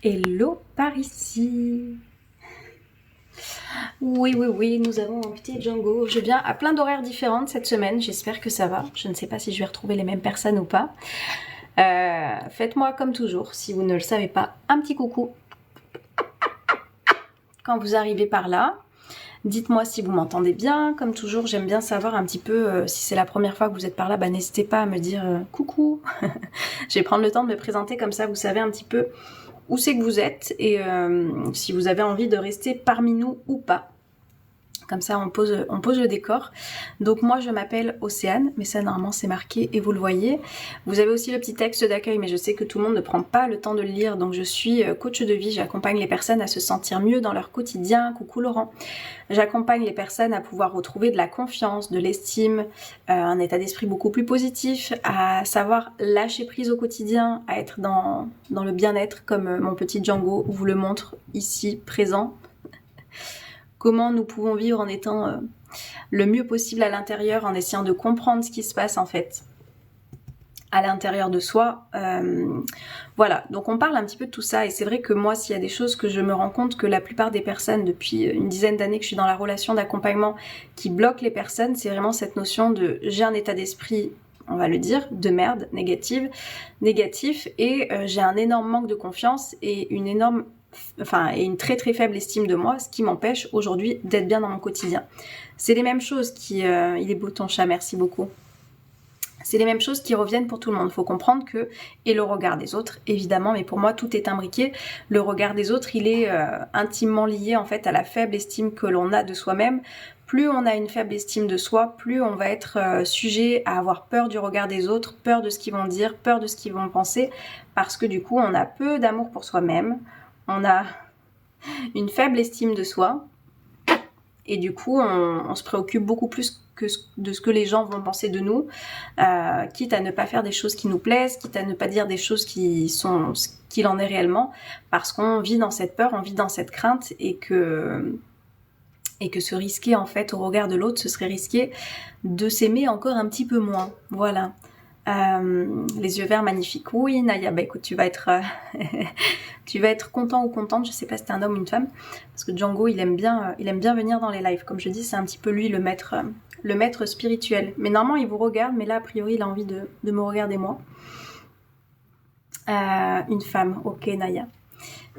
Hello par ici. Oui, nous avons un petit Django. Je viens à plein d'horaires différentes cette semaine, j'espère que ça va. Je ne sais pas si je vais retrouver les mêmes personnes ou pas. Faites-moi comme toujours, si vous ne le savez pas, un petit coucou quand vous arrivez par là. Dites-moi si vous m'entendez bien. Comme toujours, j'aime bien savoir un petit peu si c'est la première fois que vous êtes par là, bah, n'hésitez pas à me dire coucou. Je vais prendre le temps de me présenter comme ça, vous savez un petit peu où c'est que vous êtes et si vous avez envie de rester parmi nous ou pas. Comme ça, on pose le décor. Donc moi, je m'appelle Océane, mais ça, normalement, c'est marqué et vous le voyez. Vous avez aussi le petit texte d'accueil, mais je sais que tout le monde ne prend pas le temps de le lire. Donc je suis coach de vie, j'accompagne les personnes à se sentir mieux dans leur quotidien. Coucou Laurent. J'accompagne les personnes à pouvoir retrouver de la confiance, de l'estime, un état d'esprit beaucoup plus positif, à savoir lâcher prise au quotidien, à être dans le bien-être, comme mon petit Django vous le montre ici, présent. Comment nous pouvons vivre en étant le mieux possible à l'intérieur, en essayant de comprendre ce qui se passe en fait à l'intérieur de soi. Voilà, donc on parle un petit peu de tout ça et c'est vrai que moi, s'il y a des choses que je me rends compte que la plupart des personnes, depuis une dizaine d'années que je suis dans la relation d'accompagnement, qui bloquent les personnes, c'est vraiment cette notion de j'ai un état d'esprit, on va le dire, de merde, négatif, et j'ai un énorme manque de confiance et une très très faible estime de moi, ce qui m'empêche aujourd'hui d'être bien dans mon quotidien. C'est les mêmes choses qui... il est beau ton chat, merci beaucoup. C'est les mêmes choses qui reviennent pour tout le monde. Il faut comprendre que, et le regard des autres, évidemment, mais pour moi tout est imbriqué. Le regard des autres, il est intimement lié en fait à la faible estime que l'on a de soi-même. Plus on a une faible estime de soi, plus on va être sujet à avoir peur du regard des autres, peur de ce qu'ils vont dire, peur de ce qu'ils vont penser, parce que du coup on a peu d'amour pour soi-même, on a une faible estime de soi, et du coup on se préoccupe beaucoup plus de ce que les gens vont penser de nous, quitte à ne pas faire des choses qui nous plaisent, quitte à ne pas dire des choses qui sont ce qu'il en est réellement, parce qu'on vit dans cette peur, on vit dans cette crainte, et que se risquer en fait au regard de l'autre, ce serait risquer de s'aimer encore un petit peu moins. Voilà. Les yeux verts magnifiques. Oui Naya, bah écoute, tu vas être content ou contente, je sais pas si t'es un homme ou une femme, parce que Django il aime bien venir dans les lives. Comme je dis, c'est un petit peu lui le maître spirituel. Mais normalement il vous regarde, mais là a priori il a envie de me regarder moi. Une femme, ok Naya.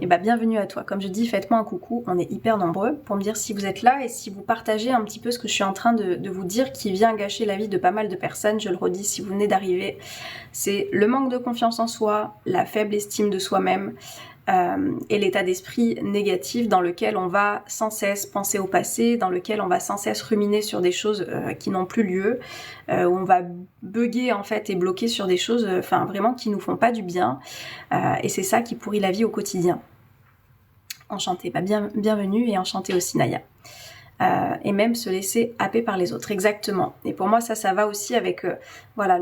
Et bah bienvenue à toi. Comme je dis, faites-moi un coucou, on est hyper nombreux, pour me dire si vous êtes là et si vous partagez un petit peu ce que je suis en train de vous dire, qui vient gâcher la vie de pas mal de personnes. Je le redis, si vous venez d'arriver, c'est le manque de confiance en soi, la faible estime de soi-même, et l'état d'esprit négatif dans lequel on va sans cesse penser au passé, dans lequel on va sans cesse ruminer sur des choses qui n'ont plus lieu, où on va bugger en fait et bloquer sur des choses vraiment qui nous font pas du bien, et c'est ça qui pourrit la vie au quotidien. Enchantée, bah bienvenue, et enchantée aussi Naya. Et même se laisser happer par les autres, exactement. Et pour moi ça va aussi avec voilà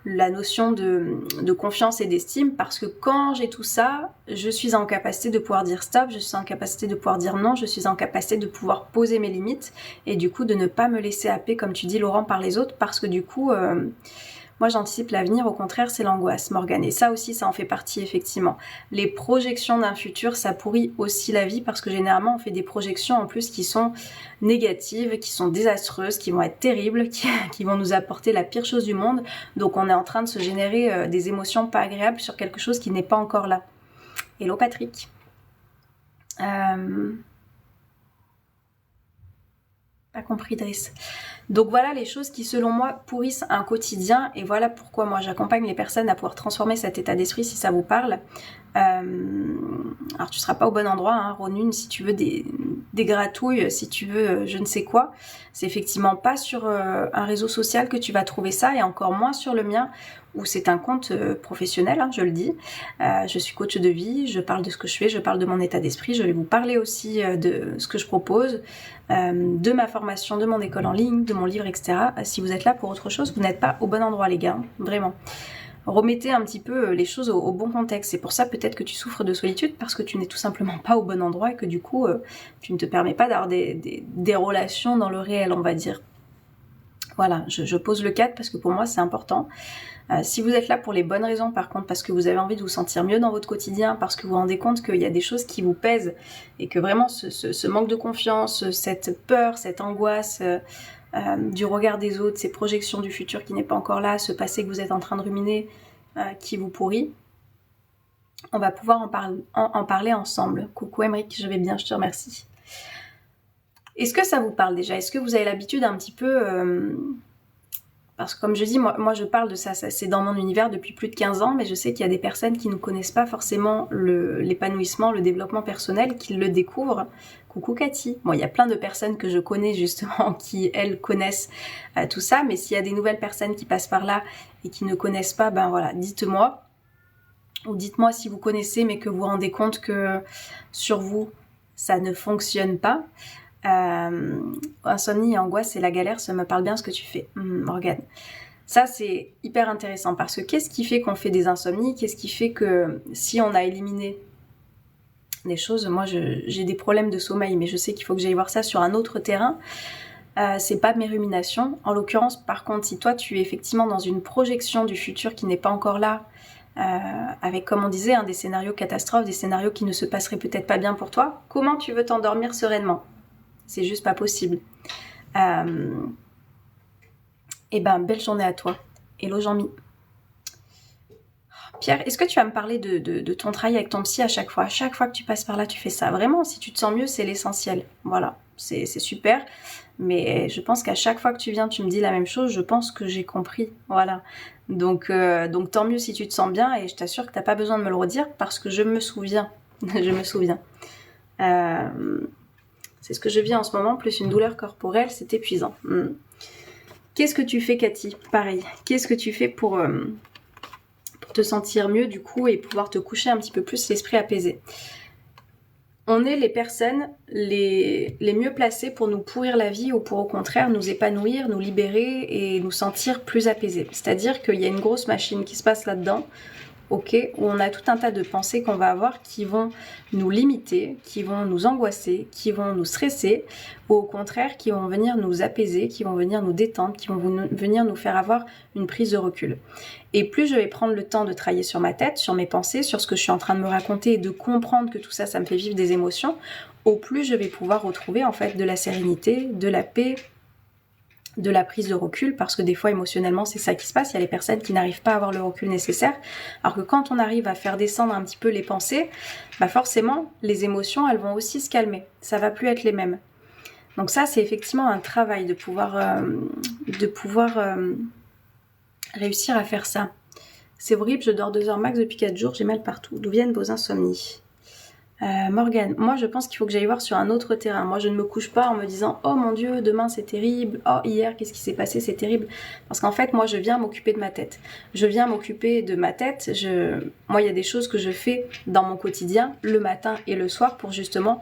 la notion de confiance et d'estime, parce que quand j'ai tout ça, je suis en capacité de pouvoir dire stop, je suis en capacité de pouvoir dire non, je suis en capacité de pouvoir poser mes limites, et du coup de ne pas me laisser happer, comme tu dis Laurent, par les autres, parce que du coup moi j'anticipe l'avenir, au contraire c'est l'angoisse, Morgane. Et ça aussi, ça en fait partie effectivement. Les projections d'un futur, ça pourrit aussi la vie, parce que généralement on fait des projections en plus qui sont négatives, qui sont désastreuses, qui vont être terribles, qui vont nous apporter la pire chose du monde. Donc on est en train de se générer des émotions pas agréables sur quelque chose qui n'est pas encore là. Hello Patrick. Pas compris Driss. Donc voilà les choses qui selon moi pourrissent un quotidien, et voilà pourquoi moi j'accompagne les personnes à pouvoir transformer cet état d'esprit, si ça vous parle. Alors tu seras pas au bon endroit, hein, Ronune, si tu veux des gratouilles, si tu veux je ne sais quoi, c'est effectivement pas sur un réseau social que tu vas trouver ça, et encore moins sur le mien, où c'est un compte professionnel, hein, je le dis. Je suis coach de vie, je parle de ce que je fais, je parle de mon état d'esprit, je vais vous parler aussi de ce que je propose, de ma formation, de mon école en ligne, de mon livre, etc. Si vous êtes là pour autre chose, vous n'êtes pas au bon endroit les gars, hein, vraiment. Remettez un petit peu les choses au bon contexte. C'est pour ça peut-être que tu souffres de solitude, parce que tu n'es tout simplement pas au bon endroit, et que du coup tu ne te permets pas d'avoir des relations dans le réel, on va dire. Voilà, je pose le cadre parce que pour moi c'est important. Si vous êtes là pour les bonnes raisons, par contre, parce que vous avez envie de vous sentir mieux dans votre quotidien, parce que vous vous rendez compte qu'il y a des choses qui vous pèsent et que vraiment ce manque de confiance, cette peur, cette angoisse du regard des autres, ces projections du futur qui n'est pas encore là, ce passé que vous êtes en train de ruminer qui vous pourrit, on va pouvoir en parler ensemble. Coucou Emeric, je vais bien, je te remercie. Est-ce que ça vous parle déjà? Est-ce que vous avez l'habitude un petit peu... Parce que comme je dis, moi je parle de ça, c'est dans mon univers depuis plus de 15 ans, mais je sais qu'il y a des personnes qui ne connaissent pas forcément l'épanouissement, le développement personnel, qui le découvrent. Coucou Cathy. Bon, il y a plein de personnes que je connais justement qui, elles, connaissent tout ça, mais s'il y a des nouvelles personnes qui passent par là et qui ne connaissent pas, ben voilà, dites-moi. Ou dites-moi si vous connaissez, mais que vous vous rendez compte que sur vous, ça ne fonctionne pas. Insomnie et angoisse, c'est la galère, ça me parle bien ce que tu fais, Morgane. Ça, c'est hyper intéressant parce que qu'est-ce qui fait qu'on fait des insomnies? Qu'est-ce qui fait que si on a éliminé des choses, moi j'ai des problèmes de sommeil, mais je sais qu'il faut que j'aille voir ça sur un autre terrain. C'est pas mes ruminations. En l'occurrence, par contre, si toi tu es effectivement dans une projection du futur qui n'est pas encore là, avec, comme on disait, des scénarios catastrophes, des scénarios qui ne se passeraient peut-être pas bien pour toi, comment tu veux t'endormir sereinement? C'est juste pas possible. Et ben, belle journée à toi. Hello Jean-Mi. Pierre, est-ce que tu vas me parler de ton travail avec ton psy à chaque fois? À chaque fois que tu passes par là, tu fais ça. Vraiment, si tu te sens mieux, c'est l'essentiel. Voilà, c'est super. Mais je pense qu'à chaque fois que tu viens, tu me dis la même chose. Je pense que j'ai compris. Voilà. Donc tant mieux si tu te sens bien. Et je t'assure que t'as pas besoin de me le redire parce que je me souviens. Je me souviens. C'est ce que je vis en ce moment, plus une douleur corporelle, c'est épuisant. Qu'est-ce que tu fais, Cathy? Pareil. Qu'est-ce que tu fais pour te sentir mieux, du coup, et pouvoir te coucher un petit peu plus l'esprit apaisé? On est les personnes les mieux placées pour nous pourrir la vie ou pour, au contraire, nous épanouir, nous libérer et nous sentir plus apaisés. C'est-à-dire qu'il y a une grosse machine qui se passe là-dedans, ok, où on a tout un tas de pensées qu'on va avoir qui vont nous limiter, qui vont nous angoisser, qui vont nous stresser, ou au contraire qui vont venir nous apaiser, qui vont venir nous détendre, qui vont venir nous faire avoir une prise de recul. Et plus je vais prendre le temps de travailler sur ma tête, sur mes pensées, sur ce que je suis en train de me raconter et de comprendre que tout ça, ça me fait vivre des émotions, au plus je vais pouvoir retrouver en fait de la sérénité, de la paix, de la prise de recul, parce que des fois émotionnellement c'est ça qui se passe, il y a les personnes qui n'arrivent pas à avoir le recul nécessaire, alors que quand on arrive à faire descendre un petit peu les pensées, bah forcément les émotions elles vont aussi se calmer, ça va plus être les mêmes. Donc ça c'est effectivement un travail de pouvoir réussir à faire ça. C'est horrible, je dors 2 heures max depuis 4 jours, j'ai mal partout. D'où viennent vos insomnies? Morgane, moi je pense qu'il faut que j'aille voir sur un autre terrain. Moi je ne me couche pas en me disant oh mon dieu demain c'est terrible, oh hier qu'est-ce qui s'est passé, c'est terrible. Parce qu'en fait moi je viens m'occuper de ma tête. Moi il y a des choses que je fais dans mon quotidien le matin et le soir pour justement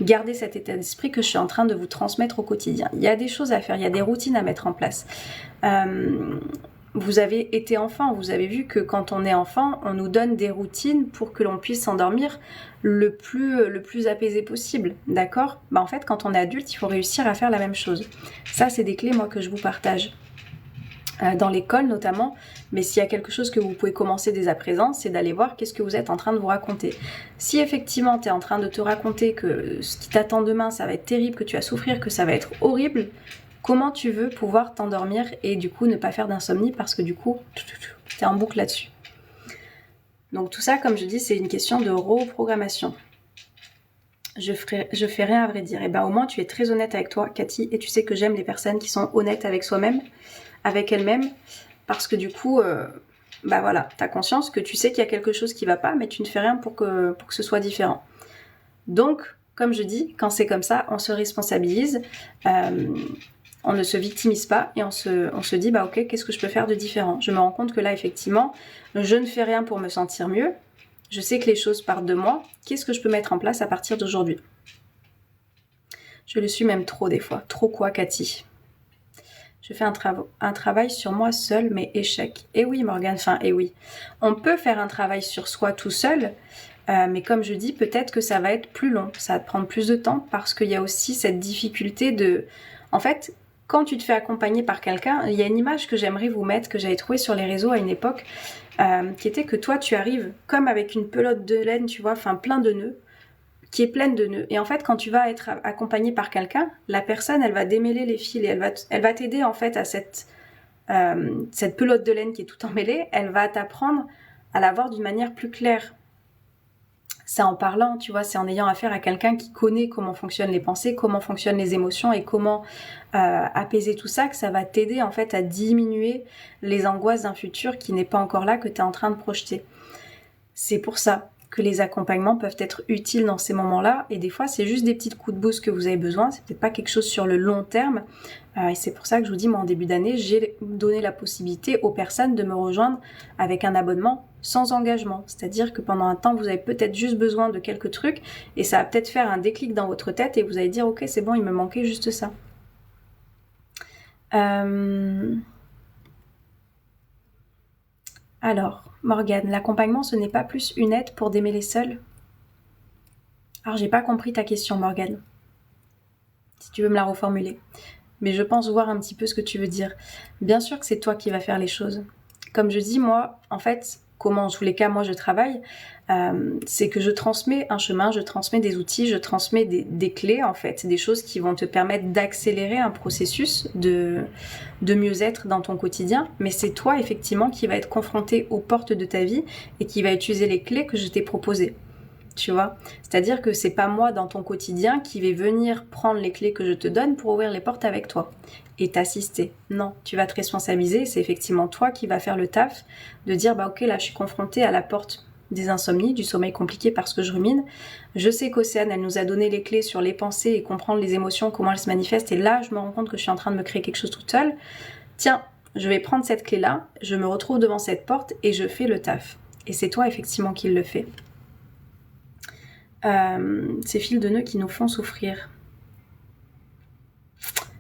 garder cet état d'esprit que je suis en train de vous transmettre au quotidien. Il y a des choses à faire, il y a des routines à mettre en place. Vous avez été enfant, vous avez vu que quand on est enfant, on nous donne des routines pour que l'on puisse s'endormir le plus apaisé possible, d'accord? En fait, quand on est adulte, il faut réussir à faire la même chose. Ça, c'est des clés, moi, que je vous partage. Dans l'école, notamment, mais s'il y a quelque chose que vous pouvez commencer dès à présent, c'est d'aller voir qu'est-ce que vous êtes en train de vous raconter. Si effectivement, tu es en train de te raconter que ce qui t'attend demain, ça va être terrible, que tu vas souffrir, que ça va être horrible, comment tu veux pouvoir t'endormir et du coup ne pas faire d'insomnie parce que du coup, t'es en boucle là-dessus. Donc tout ça, comme je dis, c'est une question de reprogrammation. Je fais rien à vrai dire. Et ben au moins tu es très honnête avec toi, Cathy, et tu sais que j'aime les personnes qui sont honnêtes avec soi-même, avec elles-mêmes, parce que du coup, voilà, t'as conscience que tu sais qu'il y a quelque chose qui va pas, mais tu ne fais rien pour que ce soit différent. Donc, comme je dis, quand c'est comme ça, on se responsabilise. On ne se victimise pas et on se dit bah ok, qu'est-ce que je peux faire de différent? Je me rends compte que là effectivement je ne fais rien pour me sentir mieux, je sais que les choses partent de moi, qu'est-ce que je peux mettre en place à partir d'aujourd'hui? Je le suis même trop des fois. Trop quoi, Cathy? Je fais un travail sur moi seule, mais échec. Et oui Morgane, oui, on peut faire un travail sur soi tout seul, mais comme je dis, peut-être que ça va être plus long, ça va te prendre plus de temps parce qu'il y a aussi cette difficulté de... En fait, quand tu te fais accompagner par quelqu'un, il y a une image que j'aimerais vous mettre, que j'avais trouvée sur les réseaux à une époque, qui était que toi tu arrives comme avec une pelote de laine, tu vois, enfin plein de nœuds, qui est pleine de nœuds. Et en fait, quand tu vas être accompagné par quelqu'un, la personne, elle va démêler les fils et elle va t'aider en fait à cette pelote de laine qui est tout emmêlée, elle va t'apprendre à la voir d'une manière plus claire. C'est en parlant, tu vois, c'est en ayant affaire à quelqu'un qui connaît comment fonctionnent les pensées, comment fonctionnent les émotions et comment apaiser tout ça, que ça va t'aider en fait à diminuer les angoisses d'un futur qui n'est pas encore là, que tu es en train de projeter. C'est pour ça que les accompagnements peuvent être utiles dans ces moments-là, et des fois c'est juste des petits coups de boost que vous avez besoin, c'est peut-être pas quelque chose sur le long terme, et c'est pour ça que je vous dis, moi en début d'année, j'ai donné la possibilité aux personnes de me rejoindre avec un abonnement sans engagement, c'est-à-dire que pendant un temps vous avez peut-être juste besoin de quelques trucs, et ça va peut-être faire un déclic dans votre tête, et vous allez dire ok c'est bon, il me manquait juste ça. Alors, Morgane, l'accompagnement, ce n'est pas plus une aide pour démêler seul? Alors, j'ai pas compris ta question, Morgane. Si tu veux me la reformuler. Mais je pense voir un petit peu ce que tu veux dire. Bien sûr que c'est toi qui vas faire les choses. Comme je dis, moi, en fait, comment en tous les cas, moi, je travaille, c'est que je transmets un chemin, je transmets des outils, je transmets des clés, en fait, des choses qui vont te permettre d'accélérer un processus de mieux-être dans ton quotidien. Mais c'est toi, effectivement, qui va être confronté aux portes de ta vie et qui va utiliser les clés que je t'ai proposées. Tu vois, c'est-à-dire que c'est pas moi dans ton quotidien qui vais venir prendre les clés que je te donne pour ouvrir les portes avec toi et t'assister. Non, tu vas te responsabiliser, c'est effectivement toi qui vas faire le taf de dire bah ok là je suis confrontée à la porte des insomnies, du sommeil compliqué parce que je rumine. Je sais qu'Océane elle nous a donné les clés sur les pensées et comprendre les émotions, comment elles se manifestent, et là je me rends compte que je suis en train de me créer quelque chose toute seule. Tiens, je vais prendre cette clé là, je me retrouve devant cette porte et je fais le taf. Et c'est toi effectivement qui le fais. Ces fils de nœuds qui nous font souffrir.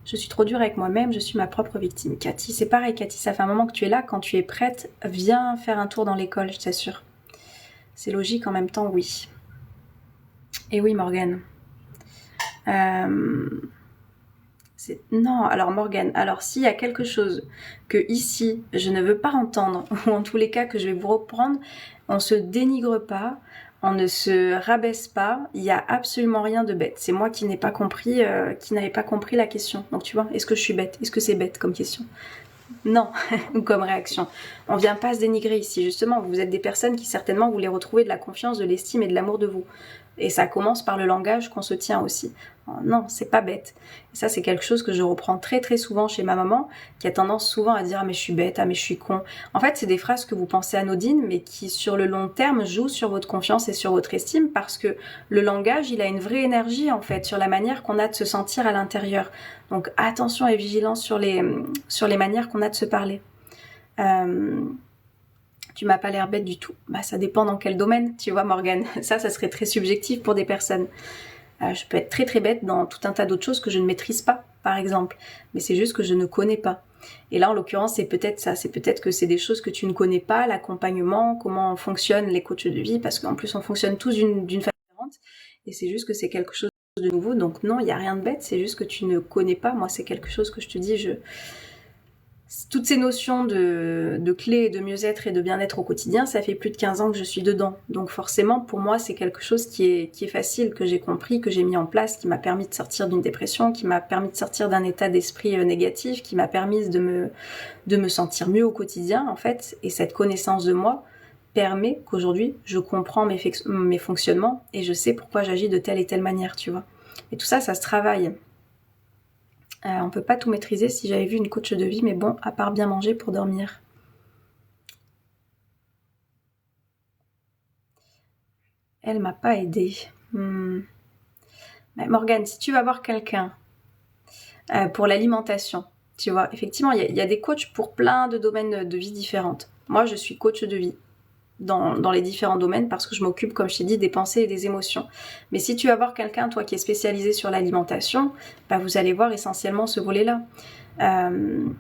Je suis trop dure avec moi-même, je suis ma propre victime. Cathy, c'est pareil Cathy, ça fait un moment que tu es là, quand tu es prête, viens faire un tour dans l'école, je t'assure. C'est logique en même temps, oui. Et oui Morgane. Non, alors Morgane, alors s'il y a quelque chose que ici je ne veux pas entendre, ou en tous les cas que je vais vous reprendre, on se dénigre pas, on ne se rabaisse pas, il n'y a absolument rien de bête. C'est moi qui n'ai pas compris, qui n'avais pas compris la question. Donc tu vois, est-ce que je suis bête? Est-ce que c'est bête comme question? Non, ou comme réaction. On vient pas se dénigrer ici, justement. Vous êtes des personnes qui certainement voulaient retrouver de la confiance, de l'estime et de l'amour de vous. Et ça commence par le langage qu'on se tient aussi. Non, c'est pas bête. Et ça, c'est quelque chose que je reprends très très souvent chez ma maman, qui a tendance souvent à dire « Ah mais je suis bête, ah mais je suis con ». En fait, c'est des phrases que vous pensez anodines, mais qui sur le long terme jouent sur votre confiance et sur votre estime, parce que le langage, il a une vraie énergie en fait, sur la manière qu'on a de se sentir à l'intérieur. Donc attention et vigilance sur les manières qu'on a de se parler. Tu m'as pas l'air bête du tout. Bah ça dépend dans quel domaine, tu vois Morgane. Ça serait très subjectif pour des personnes. Je peux être très très bête dans tout un tas d'autres choses que je ne maîtrise pas, par exemple. Mais c'est juste que je ne connais pas. Et là, en l'occurrence, c'est peut-être ça. C'est peut-être que c'est des choses que tu ne connais pas, l'accompagnement, comment fonctionnent les coachs de vie, parce qu'en plus, on fonctionne tous d'une façon différente. Et c'est juste que c'est quelque chose de nouveau. Donc non, il n'y a rien de bête. C'est juste que tu ne connais pas. Moi, c'est quelque chose que je te dis, toutes ces notions de clés, de mieux-être et de bien-être au quotidien, ça fait plus de 15 ans que je suis dedans. Donc forcément, pour moi, c'est quelque chose qui est facile, que j'ai compris, que j'ai mis en place, qui m'a permis de sortir d'une dépression, qui m'a permis de sortir d'un état d'esprit négatif, qui m'a permis de me sentir mieux au quotidien, en fait. Et cette connaissance de moi permet qu'aujourd'hui, je comprends mes fonctionnements et je sais pourquoi j'agis de telle et telle manière, tu vois. Et tout ça, ça se travaille. On peut pas tout maîtriser. Si j'avais vu une coach de vie, mais bon, à part bien manger pour dormir. Elle m'a pas aidée. Mais Morgane, si tu vas voir quelqu'un pour l'alimentation, tu vois, effectivement, il y a des coachs pour plein de domaines de vie différentes. Moi, je suis coach de vie dans les différents domaines parce que je m'occupe, comme je t'ai dit, des pensées et des émotions. Mais si tu vas voir quelqu'un, toi, qui est spécialisé sur l'alimentation, bah, vous allez voir essentiellement ce volet-là. Moi,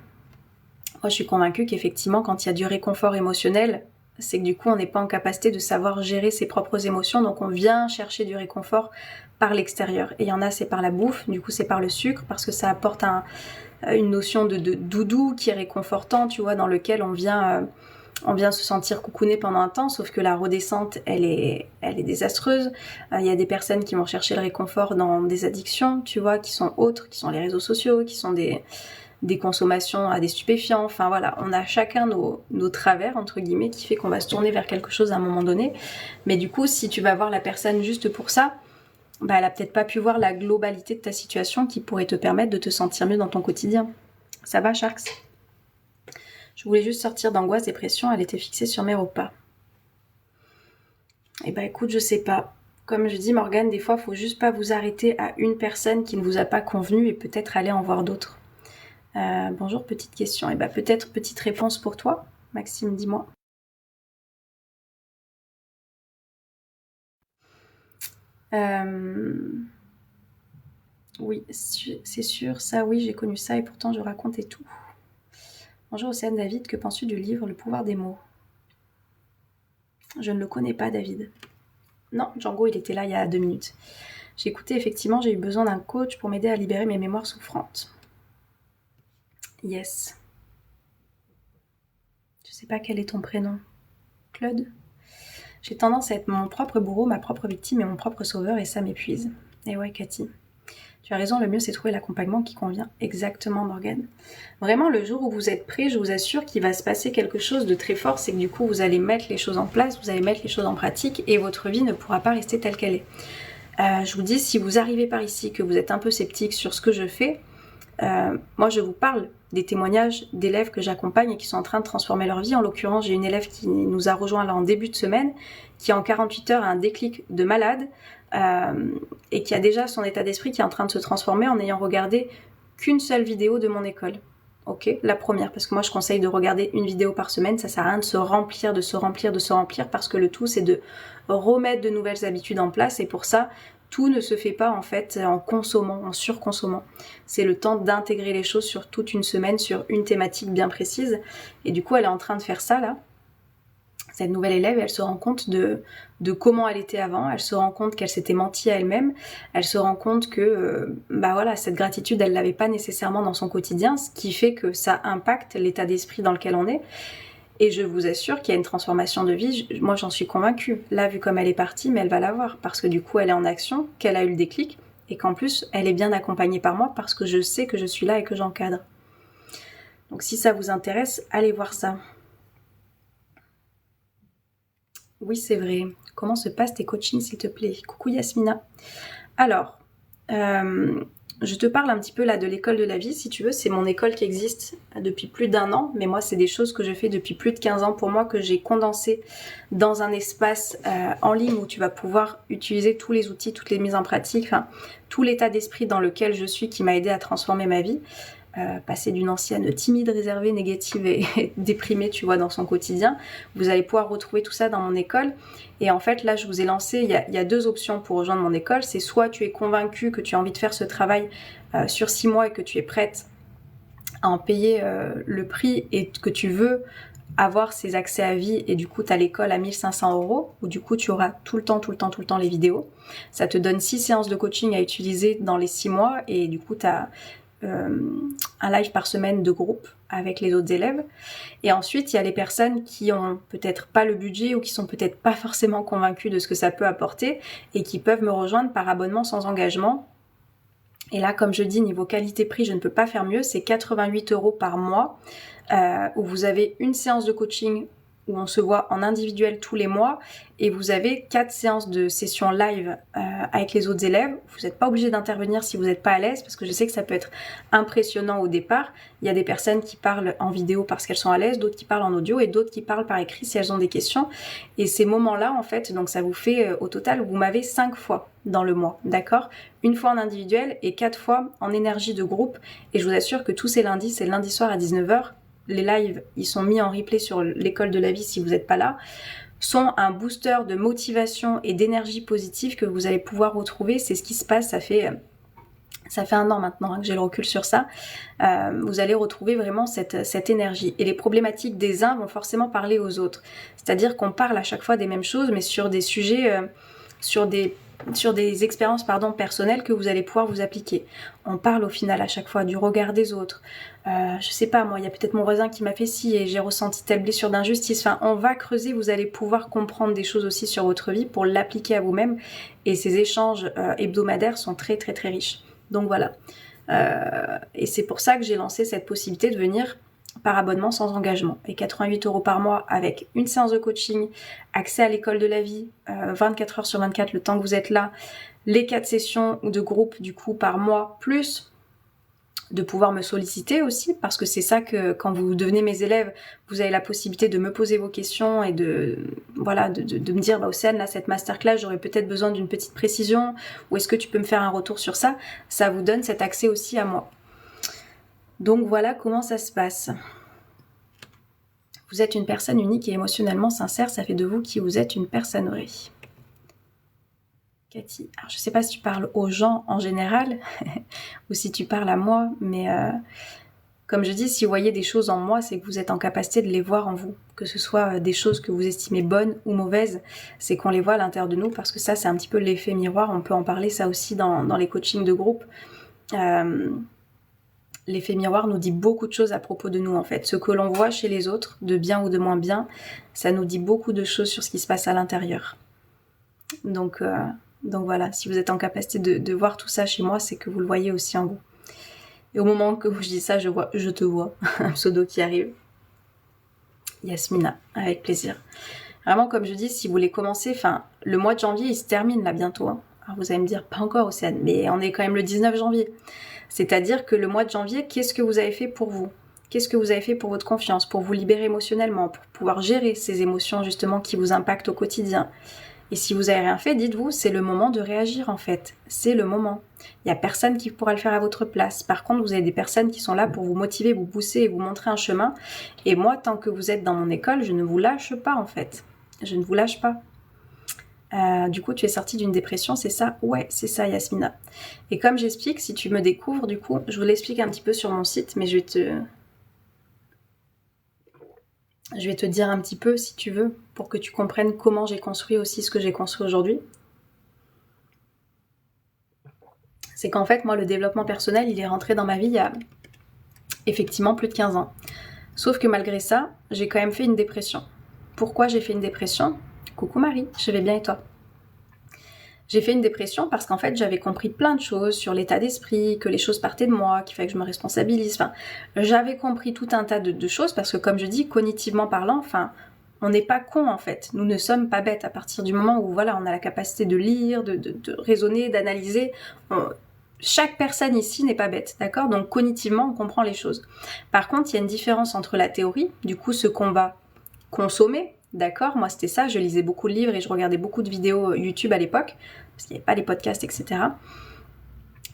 je suis convaincue qu'effectivement, quand il y a du réconfort émotionnel, c'est que du coup on n'est pas en capacité de savoir gérer ses propres émotions, donc on vient chercher du réconfort par l'extérieur. Et il y en a c'est par la bouffe, du coup c'est par le sucre, parce que ça apporte une notion de doudou qui est réconfortant, tu vois, dans lequel on vient se sentir coucouné pendant un temps, sauf que la redescente, elle est désastreuse. Il y a des personnes qui vont chercher le réconfort dans des addictions, tu vois, qui sont autres, qui sont les réseaux sociaux, qui sont des consommations à des stupéfiants. Enfin voilà, on a chacun nos travers, entre guillemets, qui fait qu'on va se tourner vers quelque chose à un moment donné. Mais du coup, si tu vas voir la personne juste pour ça, bah, elle a peut-être pas pu voir la globalité de ta situation qui pourrait te permettre de te sentir mieux dans ton quotidien. Ça va, Sharks? Je voulais juste sortir d'angoisse, dépression, elle était fixée sur mes repas. Eh ben écoute, je sais pas. Comme je dis, Morgane, des fois, faut juste pas vous arrêter à une personne qui ne vous a pas convenu et peut-être aller en voir d'autres. Bonjour, petite question. Eh ben peut-être petite réponse pour toi. Maxime, dis-moi. Oui, c'est sûr, ça oui, j'ai connu ça et pourtant je racontais tout. Bonjour Océane David, que penses-tu du livre Le pouvoir des mots? Je ne le connais pas, David. Non, Django, il était là il y a 2 minutes. J'ai écouté, effectivement, j'ai eu besoin d'un coach pour m'aider à libérer mes mémoires souffrantes. Yes. Je sais pas quel est ton prénom. Claude? J'ai tendance à être mon propre bourreau, ma propre victime et mon propre sauveur et ça m'épuise. Et ouais, Cathy. Tu as raison, le mieux c'est trouver l'accompagnement qui convient. Exactement, Morgane. Vraiment, le jour où vous êtes prêt, je vous assure qu'il va se passer quelque chose de très fort, c'est que du coup vous allez mettre les choses en place, vous allez mettre les choses en pratique et votre vie ne pourra pas rester telle qu'elle est. Je vous dis, si vous arrivez par ici, que vous êtes un peu sceptique sur ce que je fais, moi je vous parle des témoignages d'élèves que j'accompagne et qui sont en train de transformer leur vie. En l'occurrence, j'ai une élève qui nous a rejoint là en début de semaine, qui en 48 heures a un déclic de malade et qui a déjà son état d'esprit qui est en train de se transformer en n'ayant regardé qu'une seule vidéo de mon école. Ok, la première, parce que moi je conseille de regarder une vidéo par semaine, ça sert à rien de se remplir, parce que le tout c'est de remettre de nouvelles habitudes en place et pour ça, tout ne se fait pas en fait en consommant, en surconsommant. C'est le temps d'intégrer les choses sur toute une semaine, sur une thématique bien précise. Et du coup, elle est en train de faire ça là. Cette nouvelle élève, elle se rend compte de comment elle était avant, elle se rend compte qu'elle s'était menti à elle-même, elle se rend compte que bah voilà, cette gratitude, elle l'avait pas nécessairement dans son quotidien, ce qui fait que ça impacte l'état d'esprit dans lequel on est. Et je vous assure qu'il y a une transformation de vie, moi j'en suis convaincue. Là, vu comme elle est partie, mais elle va l'avoir, parce que du coup elle est en action, qu'elle a eu le déclic, et qu'en plus elle est bien accompagnée par moi, parce que je sais que je suis là et que j'encadre. Donc si ça vous intéresse, allez voir ça. Oui, c'est vrai. Comment se passent tes coachings, s'il te plaît? Coucou Yasmina. Alors, je te parle un petit peu là de l'école de la vie, si tu veux. C'est mon école qui existe depuis plus d'1 an, mais moi, c'est des choses que je fais depuis plus de 15 ans pour moi, que j'ai condensé dans un espace en ligne où tu vas pouvoir utiliser tous les outils, toutes les mises en pratique, enfin, tout l'état d'esprit dans lequel je suis qui m'a aidé à transformer ma vie. Passer d'une ancienne timide, réservée, négative et déprimée, tu vois, dans son quotidien. Vous allez pouvoir retrouver tout ça dans mon école. Et en fait, là, je vous ai lancé, il y a 2 options pour rejoindre mon école. C'est soit tu es convaincu que tu as envie de faire ce travail sur 6 mois et que tu es prête à en payer le prix et que tu veux avoir ces accès à vie et du coup tu as l'école à 1 500 € où du coup tu auras tout le temps les vidéos. Ça te donne 6 séances de coaching à utiliser dans les 6 mois et du coup tu as un live par semaine de groupe avec les autres élèves. Et ensuite, il y a les personnes qui ont peut-être pas le budget ou qui sont peut-être pas forcément convaincues de ce que ça peut apporter et qui peuvent me rejoindre par abonnement sans engagement. Et là, comme je dis, niveau qualité-prix, je ne peux pas faire mieux. C'est 88 € par mois où vous avez une séance de coaching où on se voit en individuel tous les mois et vous avez 4 séances de sessions live avec les autres élèves. Vous n'êtes pas obligé d'intervenir si vous n'êtes pas à l'aise parce que je sais que ça peut être impressionnant au départ. Il y a des personnes qui parlent en vidéo parce qu'elles sont à l'aise, d'autres qui parlent en audio et d'autres qui parlent par écrit si elles ont des questions. Et ces moments-là, en fait, donc ça vous fait au total, vous m'avez 5 fois dans le mois, d'accord? Une fois en individuel et 4 fois en énergie de groupe. Et je vous assure que tous ces lundis, c'est le lundi soir à 19 h. Les lives, ils sont mis en replay sur l'école de la vie si vous n'êtes pas là, sont un booster de motivation et d'énergie positive que vous allez pouvoir retrouver. C'est ce qui se passe, ça fait Ça fait 1 an maintenant que j'ai le recul sur ça. Vous allez retrouver vraiment cette énergie. Et les problématiques des uns vont forcément parler aux autres. C'est-à-dire qu'on parle à chaque fois des mêmes choses, mais sur des sujets, sur des expériences personnelles que vous allez pouvoir vous appliquer. On parle au final à chaque fois du regard des autres. Je sais pas, moi, il y a peut-être mon voisin qui m'a fait ci et j'ai ressenti telle blessure d'injustice. Enfin, on va creuser, vous allez pouvoir comprendre des choses aussi sur votre vie pour l'appliquer à vous-même. Et ces échanges hebdomadaires sont très très très riches. Donc voilà. Et c'est pour ça que j'ai lancé cette possibilité de venir par abonnement sans engagement. Et 88 € par mois avec une séance de coaching, accès à l'école de la vie, 24 heures sur 24 le temps que vous êtes là, les 4 sessions de groupe du coup par mois, plus de pouvoir me solliciter aussi, parce que c'est ça que quand vous devenez mes élèves, vous avez la possibilité de me poser vos questions et de me dire Océane, là cette masterclass j'aurais peut-être besoin d'une petite précision, ou est-ce que tu peux me faire un retour sur ça. Ça vous donne cet accès aussi à moi. Donc voilà comment ça se passe. Vous êtes une personne unique et émotionnellement sincère, ça fait de vous qui vous êtes une personne vraie. Cathy, alors je sais pas si tu parles aux gens en général ou si tu parles à moi, mais comme je dis, si vous voyez des choses en moi, c'est que vous êtes en capacité de les voir en vous. Que ce soit des choses que vous estimez bonnes ou mauvaises, c'est qu'on les voit à l'intérieur de nous, parce que ça, c'est un petit peu l'effet miroir. On peut en parler ça aussi dans les coachings de groupe. L'effet miroir nous dit beaucoup de choses à propos de nous en fait. Ce que l'on voit chez les autres, de bien ou de moins bien, ça nous dit beaucoup de choses sur ce qui se passe à l'intérieur. Donc voilà, si vous êtes en capacité de voir tout ça chez moi, c'est que vous le voyez aussi en vous. Et au moment que je dis ça, je te vois, un pseudo qui arrive. Yasmina, avec plaisir. Vraiment, comme je dis, si vous voulez commencer, le mois de janvier, il se termine là bientôt. Hein. Alors vous allez me dire, pas encore Océane, mais on est quand même le 19 janvier. C'est-à-dire que le mois de janvier, qu'est-ce que vous avez fait pour vous ? Qu'est-ce que vous avez fait pour votre confiance, pour vous libérer émotionnellement, pour pouvoir gérer ces émotions justement qui vous impactent au quotidien ? Et si vous avez rien fait, dites-vous, c'est le moment de réagir en fait. C'est le moment. Il n'y a personne qui pourra le faire à votre place. Par contre, vous avez des personnes qui sont là pour vous motiver, vous pousser et vous montrer un chemin. Et moi, tant que vous êtes dans mon école, je ne vous lâche pas en fait. Je ne vous lâche pas. Du coup, tu es sortie d'une dépression, c'est ça ? Ouais, c'est ça, Yasmina. Et comme j'explique, si tu me découvres, du coup, je vous l'explique un petit peu sur mon site, mais je vais te dire un petit peu, si tu veux, pour que tu comprennes comment j'ai construit aussi ce que j'ai construit aujourd'hui. C'est qu'en fait, moi, le développement personnel, il est rentré dans ma vie il y a effectivement plus de 15 ans. Sauf que malgré ça, j'ai quand même fait une dépression. Pourquoi j'ai fait une dépression ? Coucou Marie, je vais bien et toi ? J'ai fait une dépression parce qu'en fait, j'avais compris plein de choses sur l'état d'esprit, que les choses partaient de moi, qu'il fallait que je me responsabilise. J'avais compris tout un tas de choses parce que, comme je dis, cognitivement parlant, on n'est pas con en fait. Nous ne sommes pas bêtes à partir du moment où, voilà, on a la capacité de lire, de raisonner, d'analyser. Chaque personne ici n'est pas bête, d'accord ? Donc, cognitivement, on comprend les choses. Par contre, il y a une différence entre la théorie, du coup, ce qu'on va consommer, d'accord ? Moi, c'était ça, je lisais beaucoup de livres et je regardais beaucoup de vidéos YouTube à l'époque, parce qu'il n'y avait pas les podcasts, etc.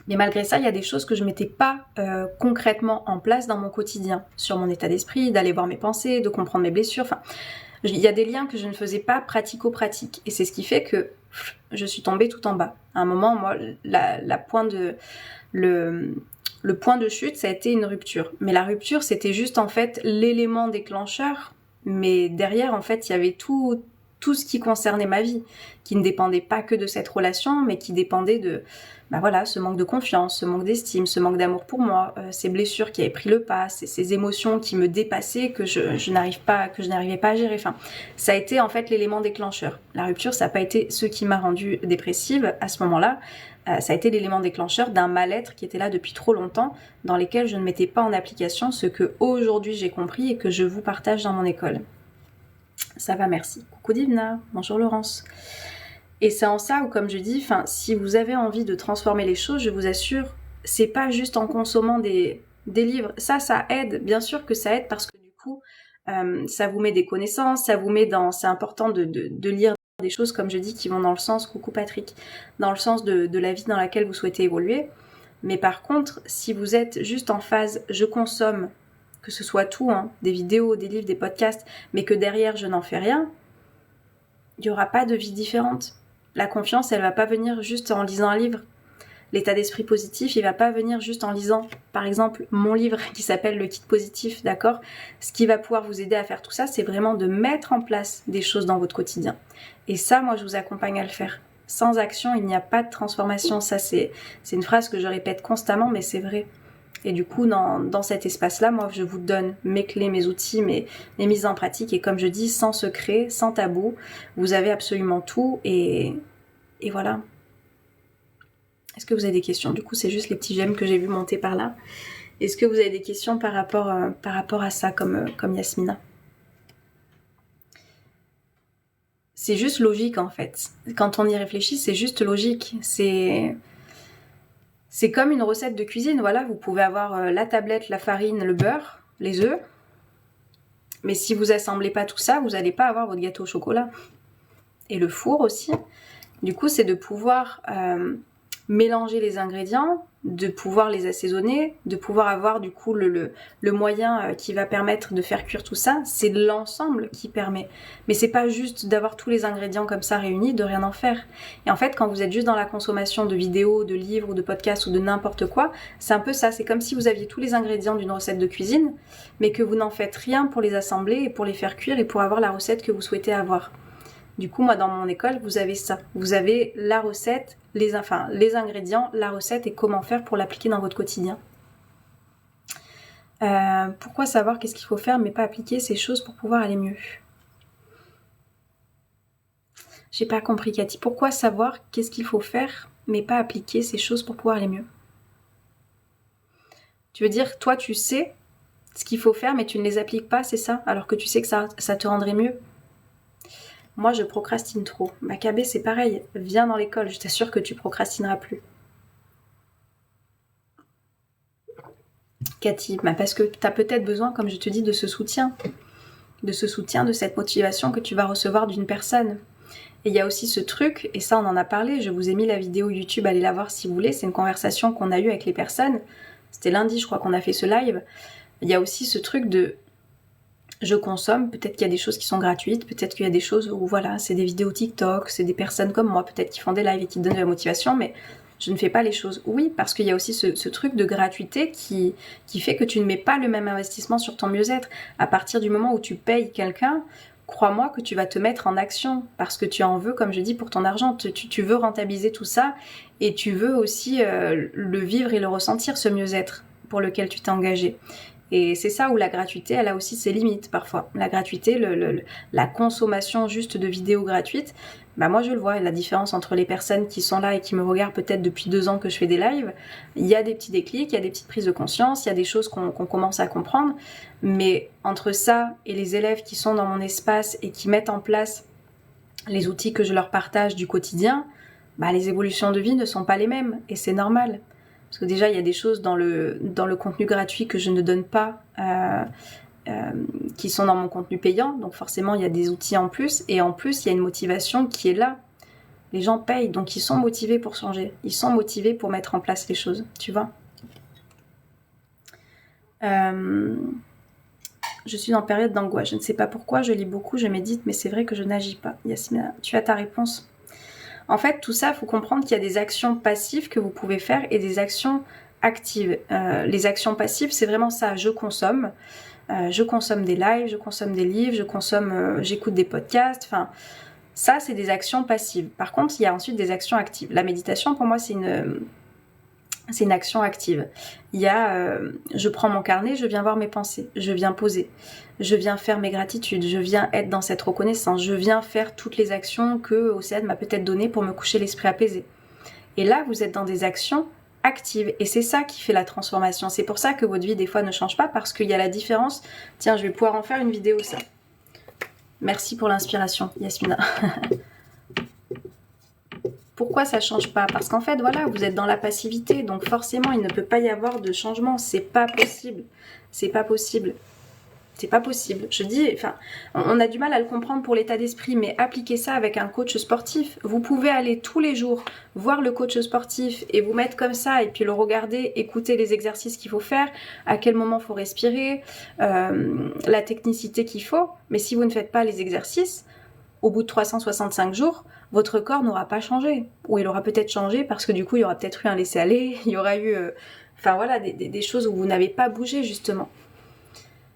Mais malgré ça, il y a des choses que je ne mettais pas concrètement en place dans mon quotidien, sur mon état d'esprit, d'aller voir mes pensées, de comprendre mes blessures, il y a des liens que je ne faisais pas pratico-pratiques. Et c'est ce qui fait que je suis tombée tout en bas. À un moment, moi, le point de chute, ça a été une rupture. Mais la rupture, c'était juste en fait l'élément déclencheur. Mais derrière, en fait, il y avait tout ce qui concernait ma vie, qui ne dépendait pas que de cette relation, mais qui dépendait de ce manque de confiance, ce manque d'estime, ce manque d'amour pour moi, ces blessures qui avaient pris le pas, ces émotions qui me dépassaient, que je n'arrivais pas à gérer. Ça a été en fait l'élément déclencheur. La rupture, ça n'a pas été ce qui m'a rendue dépressive à ce moment-là. Ça a été l'élément déclencheur d'un mal-être qui était là depuis trop longtemps, dans lequel je ne mettais pas en application ce que aujourd'hui j'ai compris et que je vous partage dans mon école. Ça va, merci. Coucou Divna, bonjour Laurence. Et c'est en ça où, comme je dis, si vous avez envie de transformer les choses, je vous assure, c'est pas juste en consommant des livres. Ça aide, bien sûr que ça aide parce que du coup, ça vous met des connaissances, ça vous met dans... C'est important de lire des choses, comme je dis, qui vont dans le sens, coucou Patrick, dans le sens de la vie dans laquelle vous souhaitez évoluer. Mais par contre, si vous êtes juste en phase, je consomme, que ce soit tout, des vidéos, des livres, des podcasts, mais que derrière je n'en fais rien, il n'y aura pas de vie différente. La confiance, elle va pas venir juste en lisant un livre. L'état d'esprit positif, il va pas venir juste en lisant, par exemple, mon livre qui s'appelle Le Kit Positif, d'accord? Ce qui va pouvoir vous aider à faire tout ça, c'est vraiment de mettre en place des choses dans votre quotidien. Et ça, moi, je vous accompagne à le faire. Sans action, il n'y a pas de transformation. Ça, c'est une phrase que je répète constamment, mais c'est vrai. Et du coup, dans cet espace-là, moi, je vous donne mes clés, mes outils, mes mises en pratique. Et comme je dis, sans secret, sans tabou, vous avez absolument tout. Et voilà. Est-ce que vous avez des questions? Du coup, c'est juste les petits j'aime que j'ai vu monter par là. Est-ce que vous avez des questions par rapport à ça, comme Yasmina? C'est juste logique, en fait. Quand on y réfléchit, c'est juste logique. C'est comme une recette de cuisine, voilà, vous pouvez avoir la tablette, la farine, le beurre, les œufs. Mais si vous assemblez pas tout ça, vous n'allez pas avoir votre gâteau au chocolat. Et le four aussi. Du coup, c'est de pouvoir mélanger les ingrédients, de pouvoir les assaisonner, de pouvoir avoir du coup le moyen qui va permettre de faire cuire tout ça. C'est l'ensemble qui permet. Mais c'est pas juste d'avoir tous les ingrédients comme ça réunis, de rien en faire. Et en fait, quand vous êtes juste dans la consommation de vidéos, de livres ou de podcasts ou de n'importe quoi, c'est un peu ça. C'est comme si vous aviez tous les ingrédients d'une recette de cuisine, mais que vous n'en faites rien pour les assembler et pour les faire cuire et pour avoir la recette que vous souhaitez avoir. Du coup, moi, dans mon école, vous avez ça. Vous avez la recette, les ingrédients, la recette et comment faire pour l'appliquer dans votre quotidien. Pourquoi savoir qu'est-ce qu'il faut faire mais pas appliquer ces choses pour pouvoir aller mieux? J'ai pas compris, Cathy. Pourquoi savoir qu'est-ce qu'il faut faire mais pas appliquer ces choses pour pouvoir aller mieux? Tu veux dire, toi, tu sais ce qu'il faut faire mais tu ne les appliques pas, c'est ça? Alors que tu sais que ça te rendrait mieux? Moi, je procrastine trop. Maccabée, c'est pareil. Viens dans l'école, je t'assure que tu procrastineras plus. Cathy, parce que tu as peut-être besoin, comme je te dis, de ce soutien, de cette motivation que tu vas recevoir d'une personne. Et il y a aussi ce truc, et ça on en a parlé, je vous ai mis la vidéo YouTube, allez la voir si vous voulez, c'est une conversation qu'on a eue avec les personnes. C'était lundi, je crois qu'on a fait ce live. Il y a aussi ce truc de... Je consomme, peut-être qu'il y a des choses qui sont gratuites, peut-être qu'il y a des choses où voilà, c'est des vidéos TikTok, c'est des personnes comme moi peut-être qui font des lives et qui donnent de la motivation, mais je ne fais pas les choses. Oui, parce qu'il y a aussi ce truc de gratuité qui fait que tu ne mets pas le même investissement sur ton mieux-être. À partir du moment où tu payes quelqu'un, crois-moi que tu vas te mettre en action, parce que tu en veux, comme je dis, pour ton argent, tu veux rentabiliser tout ça, et tu veux aussi le vivre et le ressentir, ce mieux-être pour lequel tu t'es engagé. Et c'est ça où la gratuité, elle a aussi ses limites parfois. La gratuité, la consommation juste de vidéos gratuites, bah moi je le vois, la différence entre les personnes qui sont là et qui me regardent peut-être depuis 2 ans que je fais des lives, il y a des petits déclics, il y a des petites prises de conscience, il y a des choses qu'on commence à comprendre, mais entre ça et les élèves qui sont dans mon espace et qui mettent en place les outils que je leur partage du quotidien, bah les évolutions de vie ne sont pas les mêmes, et c'est normal. Parce que déjà, il y a des choses dans le contenu gratuit que je ne donne pas, qui sont dans mon contenu payant. Donc forcément, il y a des outils en plus. Et en plus, il y a une motivation qui est là. Les gens payent, donc ils sont motivés pour changer. Ils sont motivés pour mettre en place les choses, tu vois. Je suis en période d'angoisse. Je ne sais pas pourquoi, je lis beaucoup, je médite, mais c'est vrai que je n'agis pas. Yasmina, tu as ta réponse? En fait, tout ça, il faut comprendre qu'il y a des actions passives que vous pouvez faire et des actions actives. Les actions passives, c'est vraiment ça. Je consomme des lives, je consomme des livres, j'écoute des podcasts. Enfin, ça, c'est des actions passives. Par contre, il y a ensuite des actions actives. La méditation, pour moi, c'est une action active. Il y a, je prends mon carnet, je viens voir mes pensées, je viens poser, je viens faire mes gratitudes, je viens être dans cette reconnaissance, je viens faire toutes les actions que Océane m'a peut-être données pour me coucher l'esprit apaisé. Et là, vous êtes dans des actions actives et c'est ça qui fait la transformation. C'est pour ça que votre vie des fois ne change pas, parce qu'il y a la différence. Tiens, je vais pouvoir en faire une vidéo ça. Merci pour l'inspiration, Yasmina. Pourquoi ça change pas? Parce qu'en fait, voilà, vous êtes dans la passivité, donc forcément, il ne peut pas y avoir de changement. C'est pas possible. C'est pas possible. C'est pas possible. Je dis, enfin, on a du mal à le comprendre pour l'état d'esprit, mais appliquez ça avec un coach sportif. Vous pouvez aller tous les jours voir le coach sportif et vous mettre comme ça, et puis le regarder, écouter les exercices qu'il faut faire, à quel moment il faut respirer, la technicité qu'il faut. Mais si vous ne faites pas les exercices, au bout de 365 jours, votre corps n'aura pas changé. Ou il aura peut-être changé parce que du coup, il y aura peut-être eu un laisser-aller, il y aura eu... enfin voilà, des choses où vous n'avez pas bougé justement.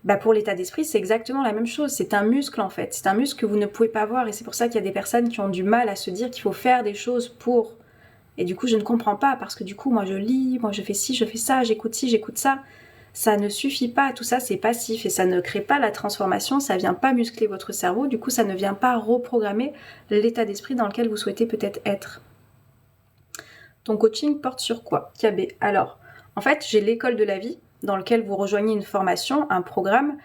Bah pour l'état d'esprit, c'est exactement la même chose. C'est un muscle en fait. C'est un muscle que vous ne pouvez pas voir. Et c'est pour ça qu'il y a des personnes qui ont du mal à se dire qu'il faut faire des choses pour... Et du coup, je ne comprends pas parce que du coup, moi je lis, moi je fais ci, je fais ça, j'écoute ci, j'écoute ça. Ça ne suffit pas. Tout ça, c'est passif et ça ne crée pas la transformation. Ça vient pas muscler votre cerveau. Du coup, ça ne vient pas reprogrammer l'état d'esprit dans lequel vous souhaitez peut-être être. Ton coaching porte sur quoi, KB? Alors, en fait, j'ai l'école de la vie dans lequel vous rejoignez une formation, un programme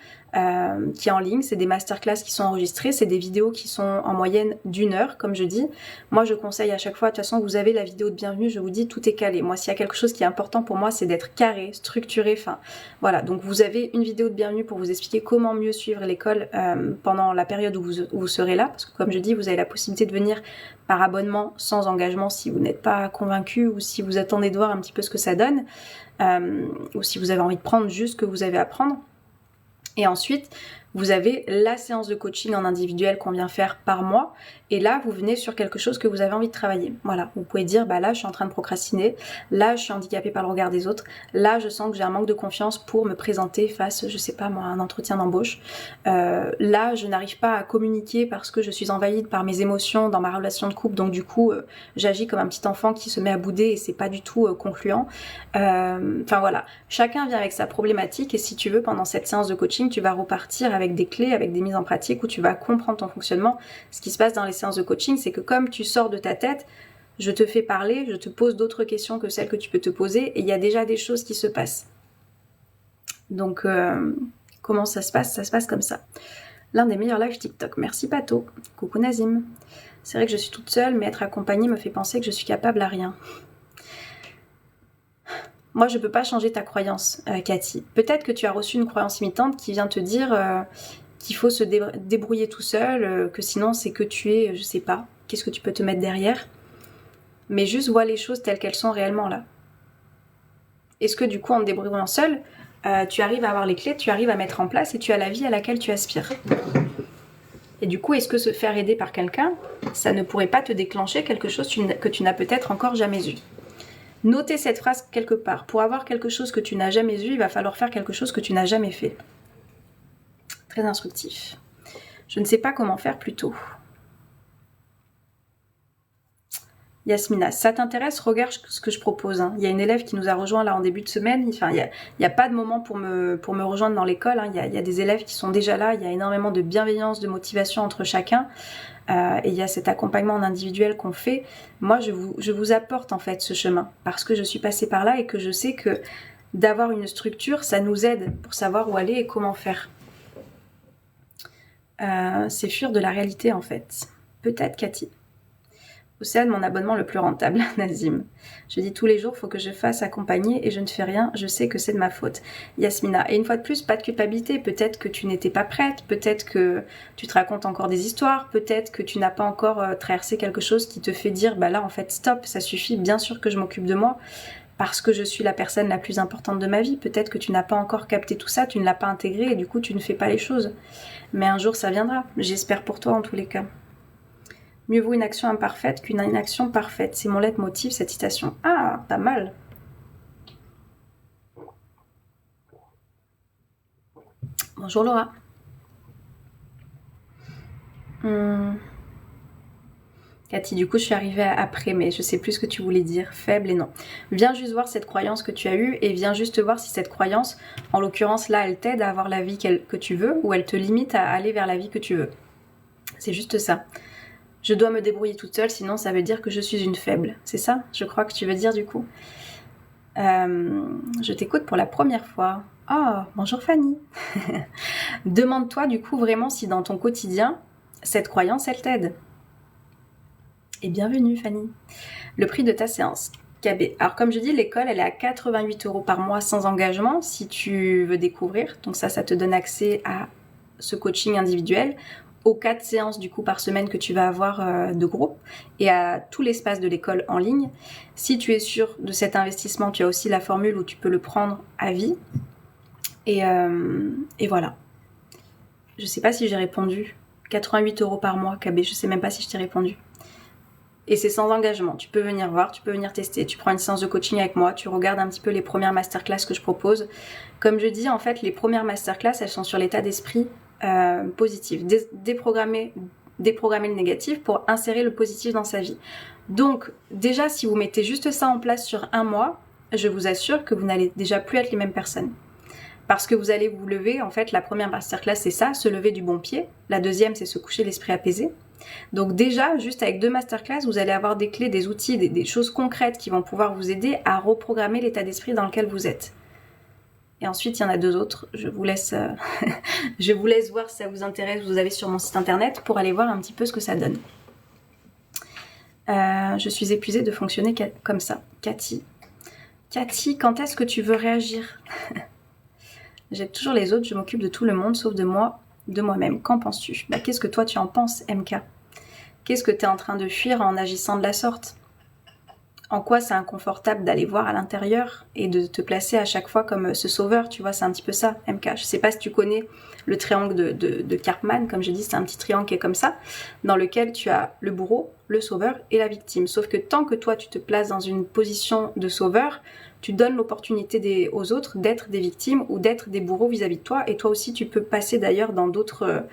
qui est en ligne. C'est des masterclass qui sont enregistrées, c'est des vidéos qui sont en moyenne d'1 heure, comme je dis. Moi, je conseille à chaque fois, de toute façon, vous avez la vidéo de bienvenue, je vous dis, tout est calé. Moi, s'il y a quelque chose qui est important pour moi, c'est d'être carré, structuré, enfin, voilà. Donc, vous avez une vidéo de bienvenue pour vous expliquer comment mieux suivre l'école pendant la période où vous serez là, parce que comme je dis, vous avez la possibilité de venir par abonnement sans engagement si vous n'êtes pas convaincu ou si vous attendez de voir un petit peu ce que ça donne. Ou si vous avez envie de prendre juste ce que vous avez à prendre. Et ensuite, vous avez la séance de coaching en individuel qu'on vient faire par mois. Et là, vous venez sur quelque chose que vous avez envie de travailler. Voilà, vous pouvez dire, bah là, je suis en train de procrastiner. Là, je suis handicapée par le regard des autres. Là, je sens que j'ai un manque de confiance pour me présenter face, je sais pas moi, à un entretien d'embauche. Là, je n'arrive pas à communiquer parce que je suis envahie par mes émotions dans ma relation de couple. Donc du coup, j'agis comme un petit enfant qui se met à bouder et c'est pas du tout concluant. Enfin voilà, chacun vient avec sa problématique et si tu veux, pendant cette séance de coaching, tu vas repartir avec des clés, avec des mises en pratique où tu vas comprendre ton fonctionnement. Ce qui se passe dans les séances de coaching, c'est que comme tu sors de ta tête, je te fais parler, je te pose d'autres questions que celles que tu peux te poser et il y a déjà des choses qui se passent. Donc, comment ça se passe? Ça se passe comme ça. L'un des meilleurs lives TikTok. Merci Pato. Coucou Nazim. C'est vrai que je suis toute seule, mais être accompagnée me fait penser que je suis capable à rien. Moi, je peux pas changer ta croyance, Cathy. Peut-être que tu as reçu une croyance limitante qui vient te dire qu'il faut se débrouiller tout seul, que sinon c'est que tu es, je sais pas, qu'est-ce que tu peux te mettre derrière? Mais juste vois les choses telles qu'elles sont réellement là. Est-ce que du coup, en te débrouillant seul, tu arrives à avoir les clés, tu arrives à mettre en place et tu as la vie à laquelle tu aspires? Et du coup, est-ce que se faire aider par quelqu'un, ça ne pourrait pas te déclencher quelque chose que tu n'as peut-être encore jamais eu? Notez cette phrase quelque part. Pour avoir quelque chose que tu n'as jamais eu, il va falloir faire quelque chose que tu n'as jamais fait. Très instructif. Je ne sais pas comment faire plus tôt. Yasmina, si ça t'intéresse, regarde ce que je propose. Il y a une élève qui nous a rejoint là en début de semaine. Enfin, il n'y a pas de moment pour me rejoindre dans l'école. Il y a des élèves qui sont déjà là. Il y a énormément de bienveillance, de motivation entre chacun. Et il y a cet accompagnement en individuel qu'on fait. Moi, je vous apporte en fait ce chemin parce que je suis passée par là et que je sais que d'avoir une structure, ça nous aide pour savoir où aller et comment faire. C'est fuir de la réalité en fait. Peut-être Cathy. Océane, mon abonnement le plus rentable, Nazim. Je dis tous les jours, faut que je fasse accompagner et je ne fais rien, je sais que c'est de ma faute. Yasmina, et une fois de plus, pas de culpabilité, peut-être que tu n'étais pas prête, peut-être que tu te racontes encore des histoires, peut-être que tu n'as pas encore traversé quelque chose qui te fait dire, bah là en fait stop, ça suffit, bien sûr que je m'occupe de moi, parce que je suis la personne la plus importante de ma vie, peut-être que tu n'as pas encore capté tout ça, tu ne l'as pas intégré et du coup tu ne fais pas les choses. Mais un jour ça viendra, j'espère pour toi en tous les cas. Mieux vaut une action imparfaite qu'une inaction parfaite. C'est mon leitmotiv, cette citation. Ah, pas mal. Bonjour Laura. Cathy, du coup, je suis arrivée après, mais je sais plus ce que tu voulais dire. Faible et non. Viens juste voir cette croyance que tu as eue et viens juste voir si cette croyance, en l'occurrence là, elle t'aide à avoir la vie que tu veux ou elle te limite à aller vers la vie que tu veux. C'est juste ça. Je dois me débrouiller toute seule, sinon ça veut dire que je suis une faible. C'est ça, je crois que tu veux dire du coup. Je t'écoute pour la première fois. Oh, bonjour Fanny. Demande-toi du coup vraiment si dans ton quotidien, cette croyance, elle t'aide. Et bienvenue Fanny. Le prix de ta séance. KB. Alors comme je dis, l'école, elle est à 88 € par mois sans engagement si tu veux découvrir. Donc ça te donne accès à ce coaching individuel, aux 4 séances du coup par semaine que tu vas avoir de groupe et à tout l'espace de l'école en ligne. Si tu es sûr de cet investissement, tu as aussi la formule où tu peux le prendre à vie. Et voilà. Je sais pas si j'ai répondu. 88 € par mois, KB, je sais même pas si je t'ai répondu. Et c'est sans engagement. Tu peux venir voir, tu peux venir tester. Tu prends une séance de coaching avec moi, tu regardes un petit peu les premières masterclass que je propose. Comme je dis, en fait, les premières masterclass, elles sont sur l'état d'esprit positif. Déprogrammer le négatif pour insérer le positif dans sa vie. Donc, déjà, si vous mettez juste ça en place sur un mois, je vous assure que vous n'allez déjà plus être les mêmes personnes. Parce que vous allez vous lever, en fait, la première masterclass, c'est ça, se lever du bon pied. La deuxième, c'est se coucher l'esprit apaisé. Donc déjà, juste avec 2 masterclass, vous allez avoir des clés, des outils, des choses concrètes qui vont pouvoir vous aider à reprogrammer l'état d'esprit dans lequel vous êtes. Et ensuite, il y en a 2 autres. Je vous laisse voir si ça vous intéresse. Vous avez sur mon site internet pour aller voir un petit peu ce que ça donne. Je suis épuisée de fonctionner comme ça. Cathy, quand est-ce que tu veux réagir? J'aide toujours les autres, je m'occupe de tout le monde sauf de moi-même. Qu'en penses-tu? Qu'est-ce que toi tu en penses, MK? Qu'est-ce que tu es en train de fuir en agissant de la sorte? En quoi c'est inconfortable d'aller voir à l'intérieur et de te placer à chaque fois comme ce sauveur, tu vois, c'est un petit peu ça, MK. Je sais pas si tu connais le triangle de Karpman, comme je dis, c'est un petit triangle qui est comme ça, dans lequel tu as le bourreau, le sauveur et la victime. Sauf que tant que toi tu te places dans une position de sauveur, tu donnes l'opportunité aux autres d'être des victimes ou d'être des bourreaux vis-à-vis de toi, et toi aussi tu peux passer d'ailleurs dans d'autres,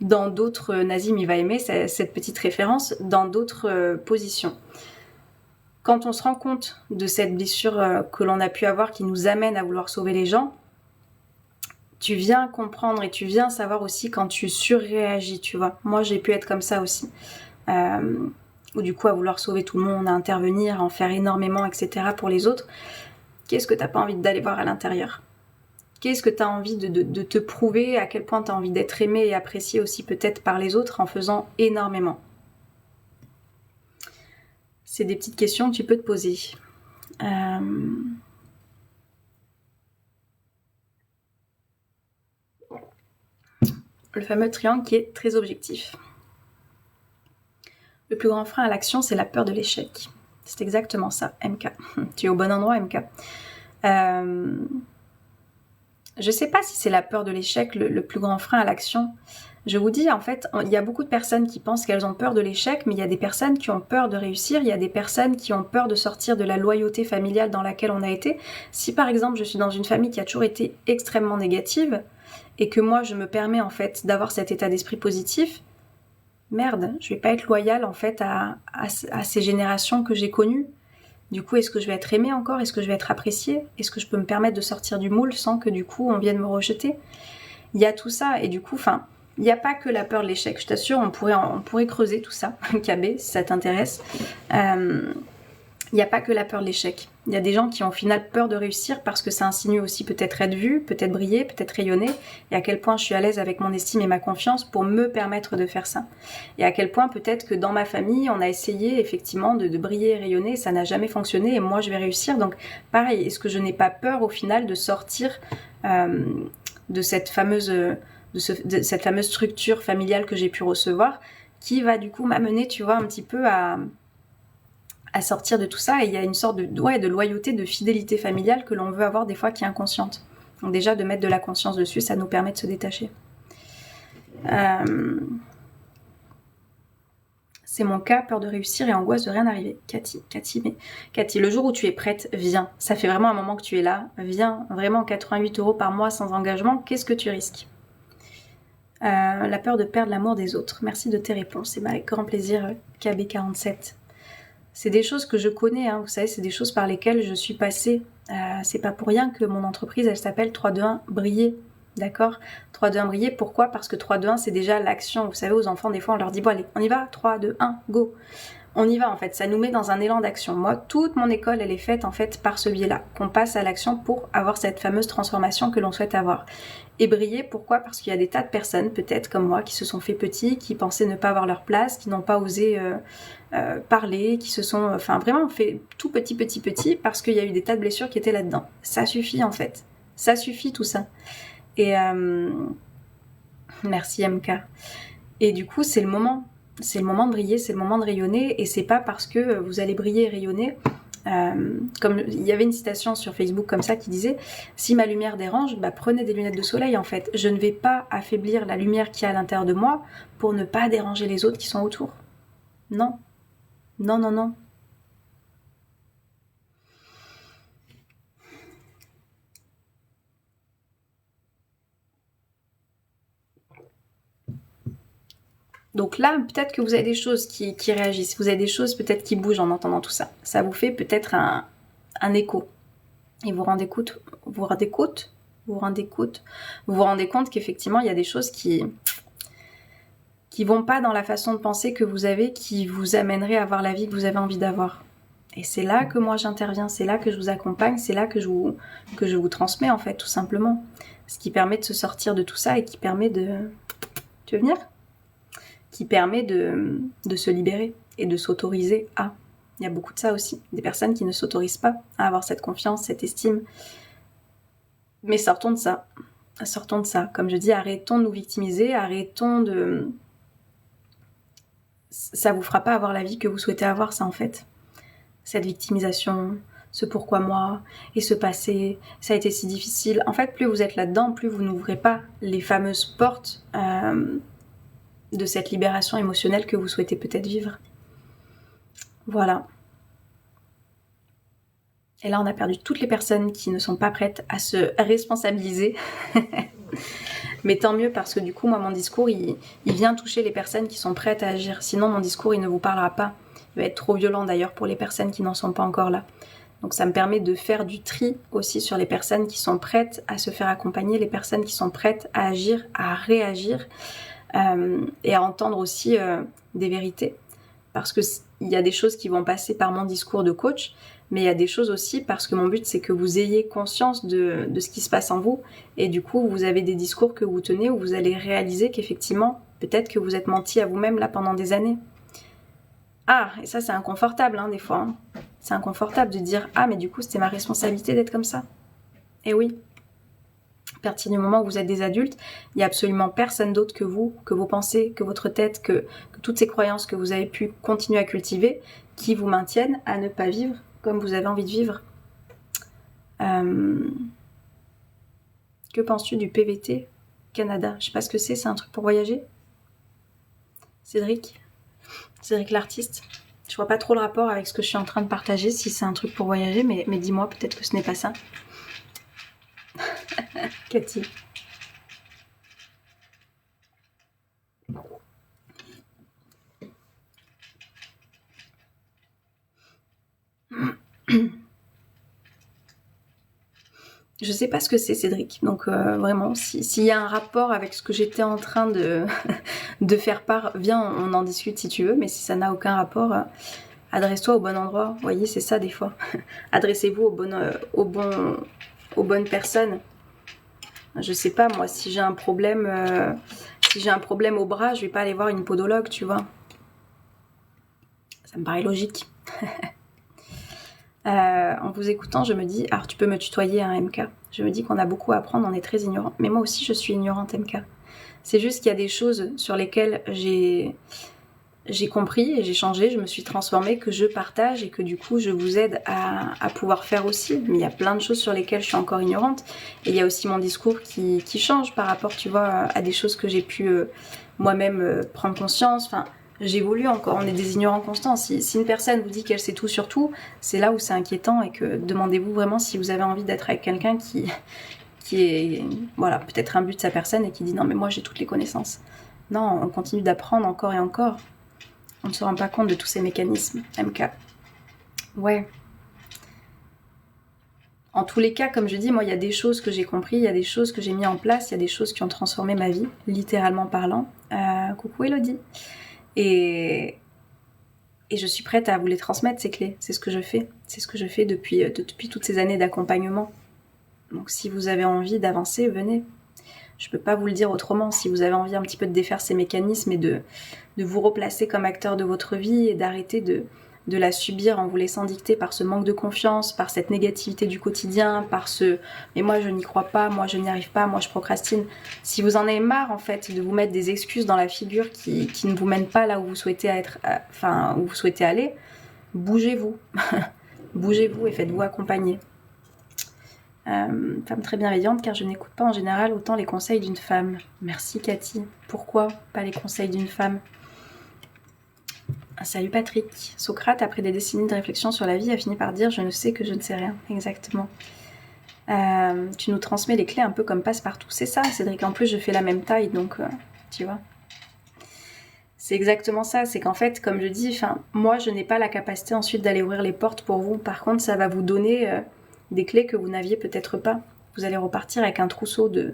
Nazim il va aimer cette petite référence, dans d'autres positions. Quand on se rend compte de cette blessure que l'on a pu avoir qui nous amène à vouloir sauver les gens, tu viens comprendre et tu viens savoir aussi quand tu surréagis, tu vois. Moi, j'ai pu être comme ça aussi. Ou du coup, à vouloir sauver tout le monde, à intervenir, à en faire énormément, etc. pour les autres. Qu'est-ce que t'as pas envie d'aller voir à l'intérieur? Qu'est-ce que tu as envie de te prouver? À quel point tu as envie d'être aimé et apprécié aussi peut-être par les autres en faisant énormément? C'est des petites questions que tu peux te poser. Le fameux triangle qui est très objectif. Le plus grand frein à l'action, c'est la peur de l'échec. C'est exactement ça, MK. Tu es au bon endroit, MK. Je sais pas si c'est la peur de l'échec le plus grand frein à l'action. Je vous dis, en fait, il y a beaucoup de personnes qui pensent qu'elles ont peur de l'échec, mais il y a des personnes qui ont peur de réussir, il y a des personnes qui ont peur de sortir de la loyauté familiale dans laquelle on a été. Si par exemple, je suis dans une famille qui a toujours été extrêmement négative, et que moi, je me permets en fait d'avoir cet état d'esprit positif, merde, je vais pas être loyale en fait à ces générations que j'ai connues. Du coup, est-ce que je vais être aimée encore? Est-ce que je vais être appréciée? Est-ce que je peux me permettre de sortir du moule sans que du coup on vienne me rejeter? Il y a tout ça, et du coup, il n'y a pas que la peur de l'échec, je t'assure, on pourrait creuser tout ça, KB, si ça t'intéresse. Il n'y a pas que la peur de l'échec. Il y a des gens qui ont au final peur de réussir parce que ça insinue aussi peut-être être vu, peut-être briller, peut-être rayonner, et à quel point je suis à l'aise avec mon estime et ma confiance pour me permettre de faire ça. Et à quel point peut-être que dans ma famille, on a essayé effectivement de briller et rayonner, ça n'a jamais fonctionné, et moi je vais réussir. Donc pareil, est-ce que je n'ai pas peur au final de sortir de cette fameuse structure familiale que j'ai pu recevoir, qui va du coup m'amener, tu vois, un petit peu à sortir de tout ça. Et il y a une sorte de loyauté, de fidélité familiale que l'on veut avoir des fois qui est inconsciente. Donc déjà, de mettre de la conscience dessus, ça nous permet de se détacher. C'est mon cas, peur de réussir et angoisse de rien arriver. Cathy, le jour où tu es prête, viens. Ça fait vraiment un moment que tu es là. Viens, vraiment 88 € par mois sans engagement. Qu'est-ce que tu risques? La peur de perdre l'amour des autres. Merci de tes réponses. C'est avec grand plaisir, KB47. C'est des choses que je connais, hein, vous savez, c'est des choses par lesquelles je suis passée. C'est pas pour rien que mon entreprise, elle s'appelle 3-2-1 Briller. D'accord? 3-2-1 Briller, pourquoi? Parce que 3-2-1, c'est déjà l'action. Vous savez, aux enfants, des fois, on leur dit, bon allez, on y va, 3-2-1, go. On y va en fait, ça nous met dans un élan d'action. Moi, toute mon école, elle est faite en fait par ce biais-là, qu'on passe à l'action pour avoir cette fameuse transformation que l'on souhaite avoir. Et briller, pourquoi? Parce qu'il y a des tas de personnes, peut-être comme moi, qui se sont fait petits, qui pensaient ne pas avoir leur place, qui n'ont pas osé parler, qui se sont vraiment fait tout petit, parce qu'il y a eu des tas de blessures qui étaient là-dedans. Ça suffit en fait, ça suffit tout ça. Et merci MK. Et du coup, c'est le moment de briller, c'est le moment de rayonner, et c'est pas parce que vous allez briller et rayonner. Comme il y avait une citation sur Facebook comme ça qui disait, si ma lumière dérange, prenez des lunettes de soleil en fait. Je ne vais pas affaiblir la lumière qui est à l'intérieur de moi pour ne pas déranger les autres qui sont autour. Non. Non, non, non. Donc là, peut-être que vous avez des choses qui réagissent, vous avez des choses peut-être qui bougent en entendant tout ça. Ça vous fait peut-être un écho. Et vous vous rendez compte, qu'effectivement, il y a des choses qui vont pas dans la façon de penser que vous avez, qui vous amèneraient à avoir la vie que vous avez envie d'avoir. Et c'est là que moi j'interviens, c'est là que je vous accompagne, c'est là que je vous transmets en fait, tout simplement. Ce qui permet de se sortir de tout ça et qui permet de... Tu veux venir ? Qui permet de se libérer et de s'autoriser à. Il y a beaucoup de ça aussi, des personnes qui ne s'autorisent pas à avoir cette confiance, cette estime. Mais sortons de ça. Sortons de ça. Comme je dis, arrêtons de nous victimiser, arrêtons de... Ça vous fera pas avoir la vie que vous souhaitez avoir, ça en fait. Cette victimisation, ce pourquoi moi, et ce passé, ça a été si difficile. En fait, plus vous êtes là-dedans, plus vous n'ouvrez pas les fameuses portes de cette libération émotionnelle que vous souhaitez peut-être vivre. Voilà. Et là, on a perdu toutes les personnes qui ne sont pas prêtes à se responsabiliser. Mais tant mieux, parce que du coup, moi, mon discours, il vient toucher les personnes qui sont prêtes à agir. Sinon, mon discours, il ne vous parlera pas. Il va être trop violent, d'ailleurs, pour les personnes qui n'en sont pas encore là. Donc, ça me permet de faire du tri aussi sur les personnes qui sont prêtes à se faire accompagner, les personnes qui sont prêtes à agir, à réagir, et à entendre aussi des vérités. Parce qu'il y a des choses qui vont passer par mon discours de coach, mais il y a des choses aussi parce que mon but c'est que vous ayez conscience de ce qui se passe en vous, et du coup vous avez des discours que vous tenez où vous allez réaliser qu'effectivement peut-être que vous êtes menti à vous-même là pendant des années. Ah, et ça c'est inconfortable hein, des fois. Hein. C'est inconfortable de dire ah mais du coup c'était ma responsabilité d'être comme ça. Et oui. À partir du moment où vous êtes des adultes, il n'y a absolument personne d'autre que vous, que vos pensées, que votre tête, que toutes ces croyances que vous avez pu continuer à cultiver, qui vous maintiennent à ne pas vivre comme vous avez envie de vivre. Que penses-tu du PVT Canada? Je sais pas ce que c'est un truc pour voyager? Cédric l'artiste. Je vois pas trop le rapport avec ce que je suis en train de partager, si c'est un truc pour voyager, mais dis-moi, peut-être que ce n'est pas ça. Cathy. Je sais pas ce que c'est Cédric, donc vraiment, s'il y a un rapport avec ce que j'étais en train de faire part, viens, on en discute si tu veux, mais si ça n'a aucun rapport, adresse-toi au bon endroit, vous voyez, c'est ça des fois. Adressez-vous aux bonnes personnes. Je sais pas, moi, si j'ai un problème au bras, je vais pas aller voir une podologue, tu vois. Ça me paraît logique. En vous écoutant, je me dis, alors tu peux me tutoyer, hein, MK. Je me dis qu'on a beaucoup à apprendre, on est très ignorant. Mais moi aussi, je suis ignorante, MK. C'est juste qu'il y a des choses sur lesquelles j'ai compris et j'ai changé, je me suis transformée, que je partage et que du coup, je vous aide à pouvoir faire aussi. Mais il y a plein de choses sur lesquelles je suis encore ignorante. Et il y a aussi mon discours qui change par rapport, tu vois, à des choses que j'ai pu moi-même prendre conscience. Enfin, j'évolue encore, on est des ignorants constants. Si une personne vous dit qu'elle sait tout sur tout, c'est là où c'est inquiétant, et que demandez-vous vraiment si vous avez envie d'être avec quelqu'un qui est, voilà, peut-être imbu de sa personne et qui dit non mais moi j'ai toutes les connaissances. Non, on continue d'apprendre encore et encore. On ne se rend pas compte de tous ces mécanismes, MK. Ouais. En tous les cas, comme je dis, moi il y a des choses que j'ai compris, il y a des choses que j'ai mis en place, il y a des choses qui ont transformé ma vie, littéralement parlant. Coucou Elodie. Et je suis prête à vous les transmettre, ces clés. C'est ce que je fais. C'est ce que je fais depuis toutes ces années d'accompagnement. Donc si vous avez envie d'avancer, venez. Je peux pas vous le dire autrement. Si vous avez envie un petit peu de défaire ces mécanismes et de vous replacer comme acteur de votre vie et d'arrêter de la subir en vous laissant dicter par ce manque de confiance, par cette négativité du quotidien, par ce « mais moi je n'y crois pas, moi je n'y arrive pas, moi je procrastine ». Si vous en avez marre en fait de vous mettre des excuses dans la figure qui ne vous mènent pas là où vous souhaitez être, où vous souhaitez aller, bougez-vous. Bougez-vous et faites-vous accompagner. Femme très bienveillante, car je n'écoute pas en général autant les conseils d'une femme. Merci Cathy. Pourquoi pas les conseils d'une femme? Salut Patrick. Socrate, après des décennies de réflexion sur la vie, a fini par dire « Je ne sais que je ne sais rien ». Exactement. Tu nous transmets les clés un peu comme passe-partout. C'est ça, Cédric. En plus, je fais la même taille, donc tu vois. C'est exactement ça. C'est qu'en fait, comme je dis, moi, je n'ai pas la capacité ensuite d'aller ouvrir les portes pour vous. Par contre, ça va vous donner des clés que vous n'aviez peut-être pas. Vous allez repartir avec un trousseau de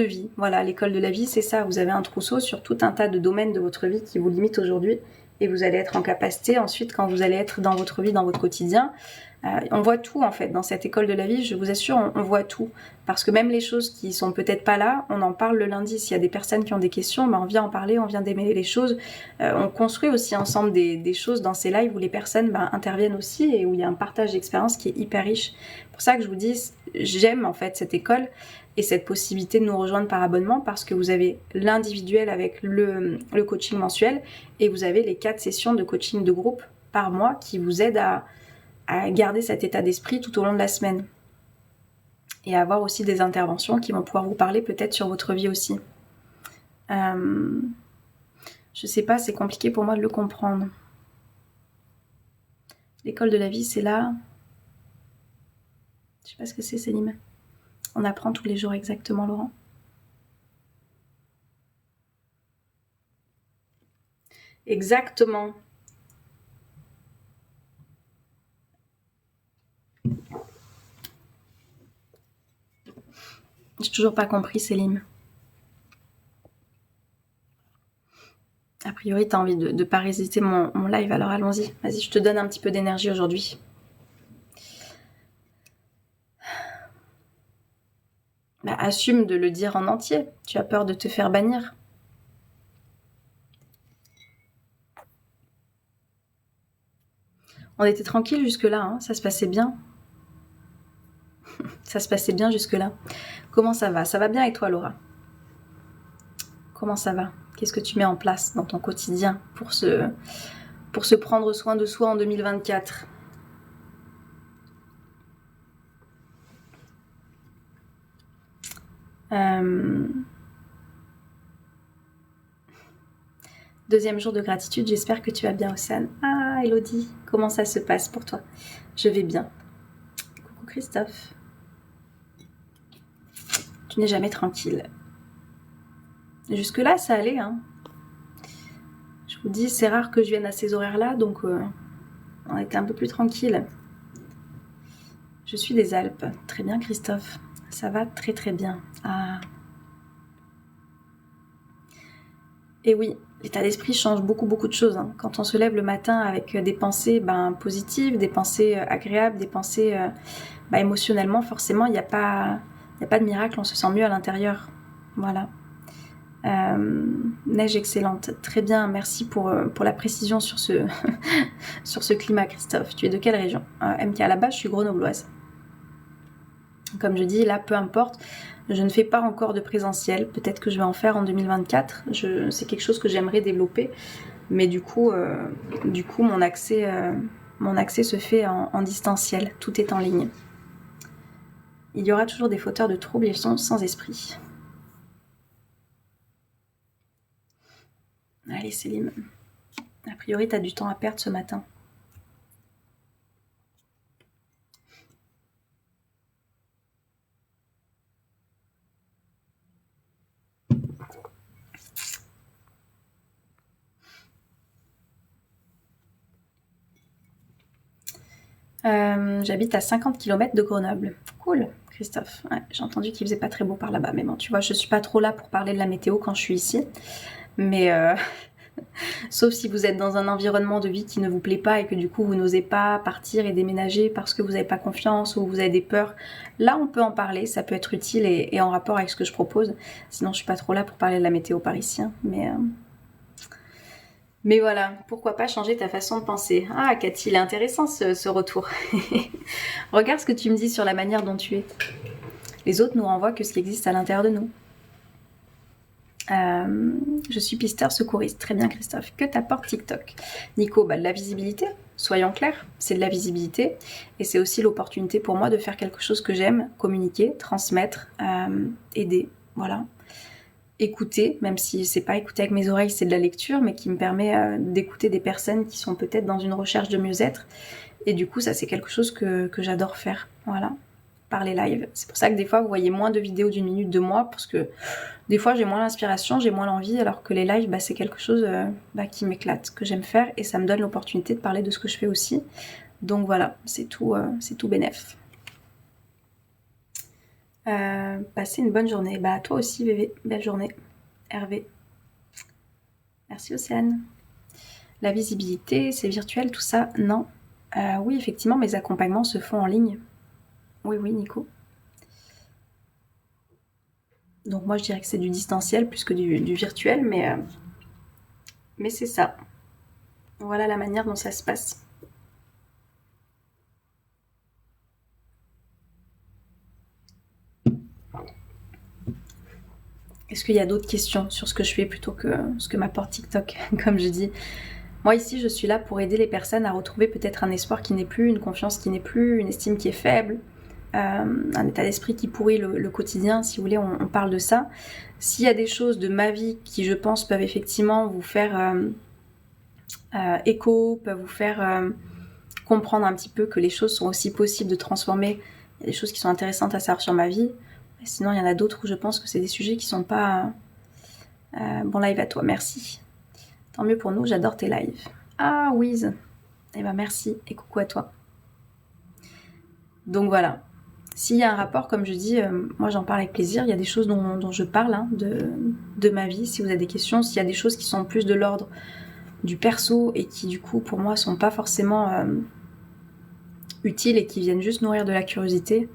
vie. Voilà, l'école de la vie, c'est ça. Vous avez un trousseau sur tout un tas de domaines de votre vie qui vous limitent aujourd'hui. Et vous allez être en capacité, ensuite, quand vous allez être dans votre vie, dans votre quotidien, on voit tout en fait. Dans cette école de la vie, je vous assure, on voit tout. Parce que même les choses qui sont peut-être pas là, on en parle le lundi. S'il y a des personnes qui ont des questions, on vient en parler, on vient démêler les choses. On construit aussi ensemble des choses dans ces lives où les personnes interviennent aussi et où il y a un partage d'expérience qui est hyper riche. C'est pour ça que je vous dis, j'aime en fait cette école et cette possibilité de nous rejoindre par abonnement parce que vous avez l'individuel avec le coaching mensuel et vous avez les 4 sessions de coaching de groupe par mois qui vous aident à garder cet état d'esprit tout au long de la semaine. Et à avoir aussi des interventions qui vont pouvoir vous parler peut-être sur votre vie aussi. Je sais pas, c'est compliqué pour moi de le comprendre. L'école de la vie, c'est là. Je sais pas ce que c'est, Céline. On apprend tous les jours exactement, Laurent. Exactement. J'ai toujours pas compris, Céline. A priori, t'as envie de pas résister mon live, alors allons-y. Vas-y, je te donne un petit peu d'énergie aujourd'hui. Assume de le dire en entier. Tu as peur de te faire bannir. On était tranquille jusque-là, hein, ça se passait bien. Ça se passait bien jusque-là. Comment ça va? Ça va bien avec toi, Laura? Comment ça va? Qu'est-ce que tu mets en place dans ton quotidien pour se prendre soin de soi en 2024? Deuxième jour de gratitude, j'espère que tu vas bien, Océane. Ah, Elodie, comment ça se passe pour toi? Je vais bien. Coucou Christophe. Tu n'es jamais tranquille. Jusque-là, ça allait, hein. Je vous dis, c'est rare que je vienne à ces horaires-là, donc on était un peu plus tranquille. Je suis des Alpes. Très bien, Christophe. Ça va très très bien. Ah. Et oui, l'état d'esprit change beaucoup de choses. Hein. Quand on se lève le matin avec des pensées positives, des pensées agréables, des pensées émotionnellement, forcément, il n'y a pas de miracle, on se sent mieux à l'intérieur. Voilà. Neige excellente. Très bien, merci pour la précision sur ce, sur ce climat, Christophe. Tu es de quelle région? MK, à la base, je suis grenobloise. Comme je dis, là, peu importe. Je ne fais pas encore de présentiel. Peut-être que je vais en faire en 2024. C'est quelque chose que j'aimerais développer. Mais du coup mon accès se fait en distanciel. Tout est en ligne. Il y aura toujours des fauteurs de troubles, ils sont sans esprit. Allez, Céline. A priori, tu as du temps à perdre ce matin. J'habite à 50 km de Grenoble. Cool, Christophe. Ouais, j'ai entendu qu'il faisait pas très beau par là-bas. Mais bon, tu vois, je suis pas trop là pour parler de la météo quand je suis ici. Mais sauf si vous êtes dans un environnement de vie qui ne vous plaît pas et que du coup vous n'osez pas partir et déménager parce que vous n'avez pas confiance ou vous avez des peurs. Là, on peut en parler, ça peut être utile et en rapport avec ce que je propose. Sinon, je suis pas trop là pour parler de la météo par ici. Hein. Mais voilà, pourquoi pas changer ta façon de penser. Ah, Cathy, il est intéressant ce retour. Regarde ce que tu me dis sur la manière dont tu es. Les autres nous renvoient que ce qui existe à l'intérieur de nous. Je suis pisteur secouriste. Très bien, Christophe. Que t'apporte TikTok? Nico, de la visibilité. Soyons clairs, c'est de la visibilité. Et c'est aussi l'opportunité pour moi de faire quelque chose que j'aime, communiquer, transmettre, aider. Voilà. écouter, même si c'est pas écouter avec mes oreilles, c'est de la lecture, mais qui me permet d'écouter des personnes qui sont peut-être dans une recherche de mieux-être. Et du coup, ça c'est quelque chose que j'adore faire, voilà, par les lives. C'est pour ça que des fois, vous voyez moins de vidéos d'1 minute de moi, parce que des fois, j'ai moins l'inspiration, j'ai moins l'envie, alors que les lives, bah, c'est quelque chose qui m'éclate, que j'aime faire, et ça me donne l'opportunité de parler de ce que je fais aussi. Donc voilà, c'est tout bénef. Passez une bonne journée. Bah toi aussi, Vévé, belle journée. Hervé. Merci Océane. La visibilité, c'est virtuel, tout ça? Non. Oui, effectivement, mes accompagnements se font en ligne. Oui, Nico. Donc moi, je dirais que c'est du distanciel plus que du virtuel, mais c'est ça. Voilà la manière dont ça se passe. Est-ce qu'il y a d'autres questions sur ce que je fais plutôt que ce que m'apporte TikTok, comme je dis? Moi ici, je suis là pour aider les personnes à retrouver peut-être un espoir qui n'est plus, une confiance qui n'est plus, une estime qui est faible, un état d'esprit qui pourrit le quotidien, si vous voulez, on parle de ça. S'il y a des choses de ma vie qui, je pense, peuvent effectivement vous faire écho, peuvent vous faire comprendre un petit peu que les choses sont aussi possibles de transformer, il y a des choses qui sont intéressantes à savoir sur ma vie. Sinon, il y en a d'autres où je pense que c'est des sujets qui sont pas... Bon live à toi, merci. Tant mieux pour nous, j'adore tes lives. Ah, Wiz. Eh ben merci, et coucou à toi. Donc voilà. S'il y a un rapport, comme je dis, moi j'en parle avec plaisir. Il y a des choses dont je parle, hein, de ma vie. Si vous avez des questions, s'il y a des choses qui sont plus de l'ordre du perso et qui du coup pour moi sont pas forcément utiles et qui viennent juste nourrir de la curiosité,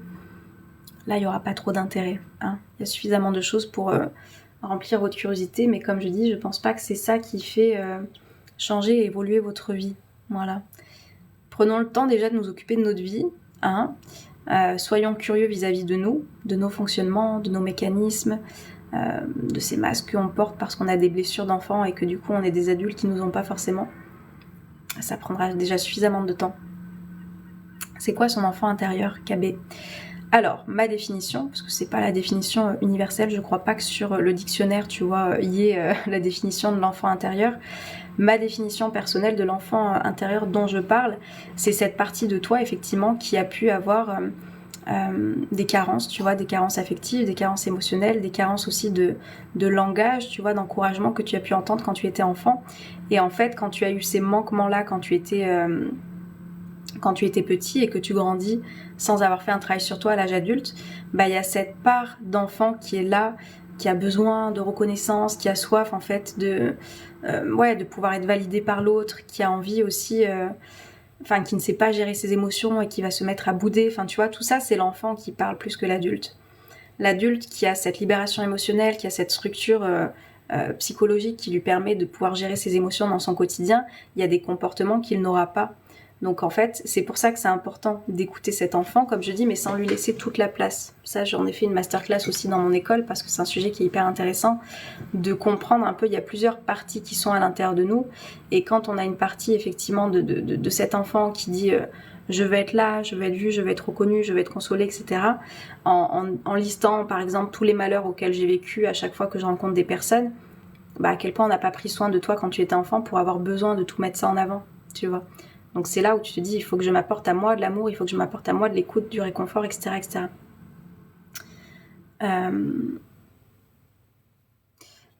là il n'y aura pas trop d'intérêt. Hein. Il y a suffisamment de choses pour remplir votre curiosité, mais comme je dis, je pense pas que c'est ça qui fait changer et évoluer votre vie. Voilà. Prenons le temps déjà de nous occuper de notre vie, hein. Soyons curieux vis-à-vis de nous, de nos fonctionnements, de nos mécanismes, de ces masques qu'on porte parce qu'on a des blessures d'enfants et que du coup on est des adultes qui nous ont pas forcément. Ça prendra déjà suffisamment de temps. C'est quoi son enfant intérieur, KB? Alors, ma définition, parce que c'est pas la définition universelle, je crois pas que sur le dictionnaire, tu vois, y ait la définition de l'enfant intérieur. Ma définition personnelle de l'enfant intérieur dont je parle, c'est cette partie de toi, effectivement, qui a pu avoir des carences, tu vois, des carences affectives, des carences émotionnelles, des carences aussi de langage, tu vois, d'encouragement que tu as pu entendre quand tu étais enfant. Et en fait, quand tu as eu ces manquements-là, quand tu étais petit et que tu grandis sans avoir fait un travail sur toi à l'âge adulte, bah il y a cette part d'enfant qui est là, qui a besoin de reconnaissance, qui a soif en fait de pouvoir être validé par l'autre, qui a envie aussi, qui ne sait pas gérer ses émotions et qui va se mettre à bouder. Enfin tu vois, tout ça c'est l'enfant qui parle plus que l'adulte. L'adulte qui a cette libération émotionnelle, qui a cette structure psychologique qui lui permet de pouvoir gérer ses émotions dans son quotidien, il y a des comportements qu'il n'aura pas. Donc en fait, c'est pour ça que c'est important d'écouter cet enfant, comme je dis, mais sans lui laisser toute la place. Ça, j'en ai fait une masterclass aussi dans mon école, parce que c'est un sujet qui est hyper intéressant, de comprendre un peu, il y a plusieurs parties qui sont à l'intérieur de nous, et quand on a une partie effectivement de cet enfant qui dit je veux être là, je veux être vu, je veux être reconnu, je veux être consolé, etc., en listant par exemple tous les malheurs auxquels j'ai vécu à chaque fois que je rencontre des personnes, bah à quel point on n'a pas pris soin de toi quand tu étais enfant pour avoir besoin de tout mettre ça en avant, tu vois. Donc c'est là où tu te dis, il faut que je m'apporte à moi de l'amour, il faut que je m'apporte à moi de l'écoute, du réconfort, etc. etc.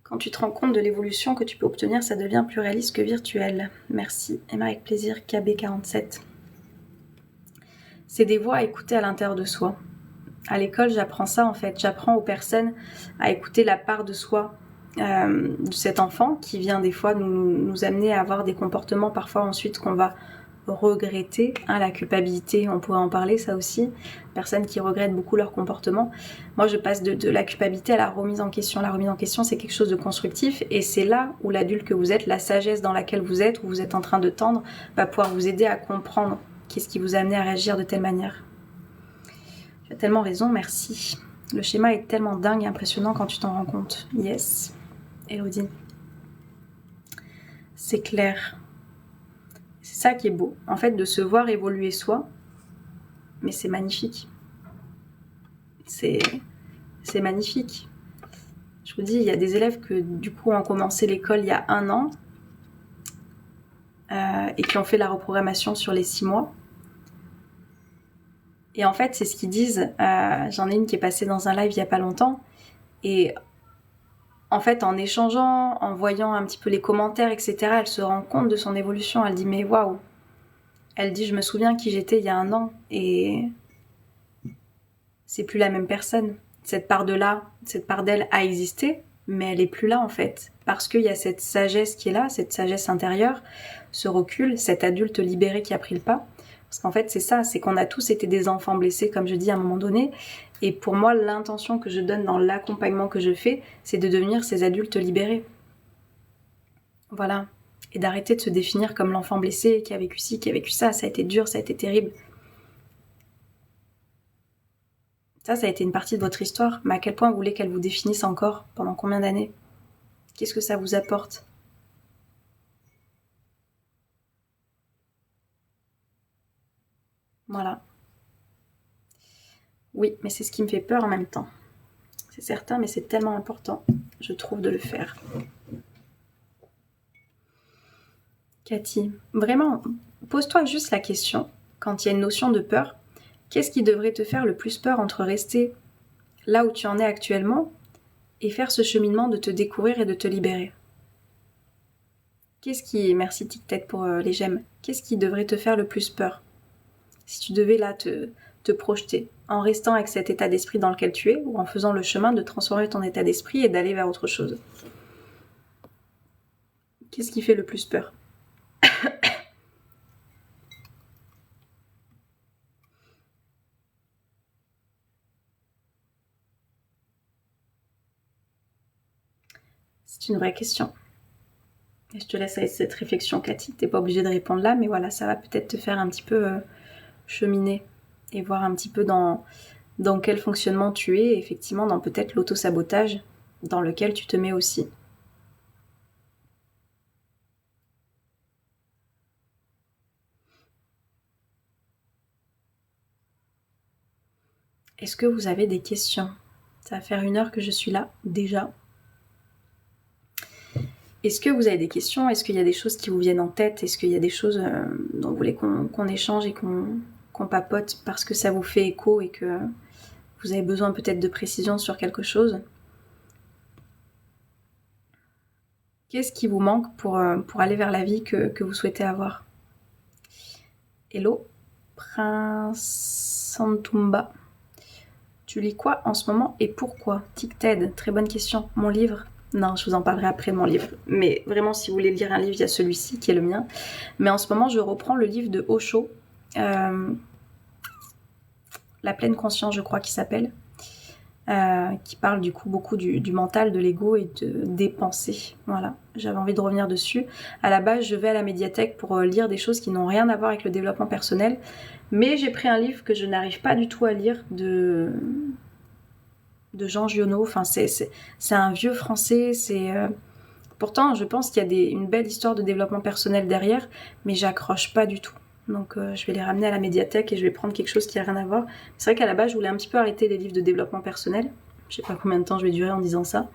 Quand tu te rends compte de l'évolution que tu peux obtenir, ça devient plus réaliste que virtuel. Merci. Emma avec plaisir, KB47. C'est des voix à écouter à l'intérieur de soi. À l'école, j'apprends ça en fait. J'apprends aux personnes à écouter la part de soi de cet enfant qui vient des fois nous amener à avoir des comportements parfois ensuite qu'on va regretter, hein, la culpabilité, on pourrait en parler, ça aussi, personnes qui regrettent beaucoup leur comportement. Moi je passe de la culpabilité à la remise en question. La remise en question c'est quelque chose de constructif et c'est là où l'adulte que vous êtes, la sagesse dans laquelle vous êtes, où vous êtes en train de tendre, va pouvoir vous aider à comprendre qu'est-ce qui vous a amené à réagir de telle manière. Tu as tellement raison, merci. Le schéma est tellement dingue et impressionnant quand tu t'en rends compte. Yes, Elodie. C'est clair. C'est ça qui est beau, en fait, de se voir évoluer soi, mais c'est magnifique. C'est magnifique. Je vous dis, il y a des élèves que du coup ont commencé l'école il y a 1 an et qui ont fait la reprogrammation sur les 6 mois. Et en fait, c'est ce qu'ils disent. J'en ai une qui est passée dans un live il y a pas longtemps. Et en fait, en échangeant, en voyant un petit peu les commentaires, etc., elle se rend compte de son évolution. Elle dit, mais waouh! Elle dit, je me souviens qui j'étais il y a 1 an et c'est plus la même personne. Cette part de là, cette part d'elle a existé, mais elle est plus là en fait. Parce qu'il y a cette sagesse qui est là, cette sagesse intérieure, ce recul, cet adulte libéré qui a pris le pas. Parce qu'en fait, c'est ça, c'est qu'on a tous été des enfants blessés, comme je dis à un moment donné. Et pour moi, l'intention que je donne dans l'accompagnement que je fais, c'est de devenir ces adultes libérés. Voilà. Et d'arrêter de se définir comme l'enfant blessé qui a vécu ci, qui a vécu ça. Ça a été dur, ça a été terrible. Ça a été une partie de votre histoire. Mais à quel point vous voulez qu'elle vous définisse encore? Pendant combien d'années? Qu'est-ce que ça vous apporte? Voilà. Oui, mais c'est ce qui me fait peur en même temps. C'est certain, mais c'est tellement important, je trouve, de le faire. Cathy, vraiment, pose-toi juste la question, quand il y a une notion de peur, qu'est-ce qui devrait te faire le plus peur entre rester là où tu en es actuellement et faire ce cheminement de te découvrir et de te libérer? Qu'est-ce qui, merci Tic-Tac pour les j'aime, qu'est-ce qui devrait te faire le plus peur? Si tu devais là te projeter, en restant avec cet état d'esprit dans lequel tu es, ou en faisant le chemin de transformer ton état d'esprit et d'aller vers autre chose. Qu'est-ce qui fait le plus peur? C'est une vraie question. Et je te laisse avec cette réflexion, Cathy. T'es pas obligée de répondre là, mais voilà, ça va peut-être te faire un petit peu cheminer et voir un petit peu dans quel fonctionnement tu es, et effectivement dans peut-être l'auto-sabotage dans lequel tu te mets aussi. Est-ce que vous avez des questions? Ça va faire 1 heure que je suis là, déjà. Est-ce que vous avez des questions? Est-ce qu'il y a des choses qui vous viennent en tête? Est-ce qu'il y a des choses dont vous voulez qu'on échange et qu'on papote parce que ça vous fait écho et que vous avez besoin peut-être de précision sur quelque chose? Qu'est-ce qui vous manque pour aller vers la vie que vous souhaitez avoir? Hello, Prince Santumba. Tu lis quoi en ce moment et pourquoi? Tic-Ted, très bonne question. Mon livre? Non, je vous en parlerai après de mon livre. Mais vraiment, si vous voulez lire un livre, il y a celui-ci qui est le mien. Mais en ce moment, je reprends le livre de Osho. La pleine conscience, je crois qu'il s'appelle. Qui parle du coup beaucoup du mental, de l'ego et des pensées. Voilà, j'avais envie de revenir dessus. À la base, je vais à la médiathèque pour lire des choses qui n'ont rien à voir avec le développement personnel. Mais j'ai pris un livre que je n'arrive pas du tout à lire de Jean Giono. Enfin, c'est un vieux français. Pourtant, je pense qu'il y a une belle histoire de développement personnel derrière, mais j'accroche pas du tout. Donc je vais les ramener à la médiathèque et je vais prendre quelque chose qui a rien à voir. C'est vrai qu'à la base, je voulais un petit peu arrêter les livres de développement personnel. Je sais pas combien de temps je vais durer en disant ça.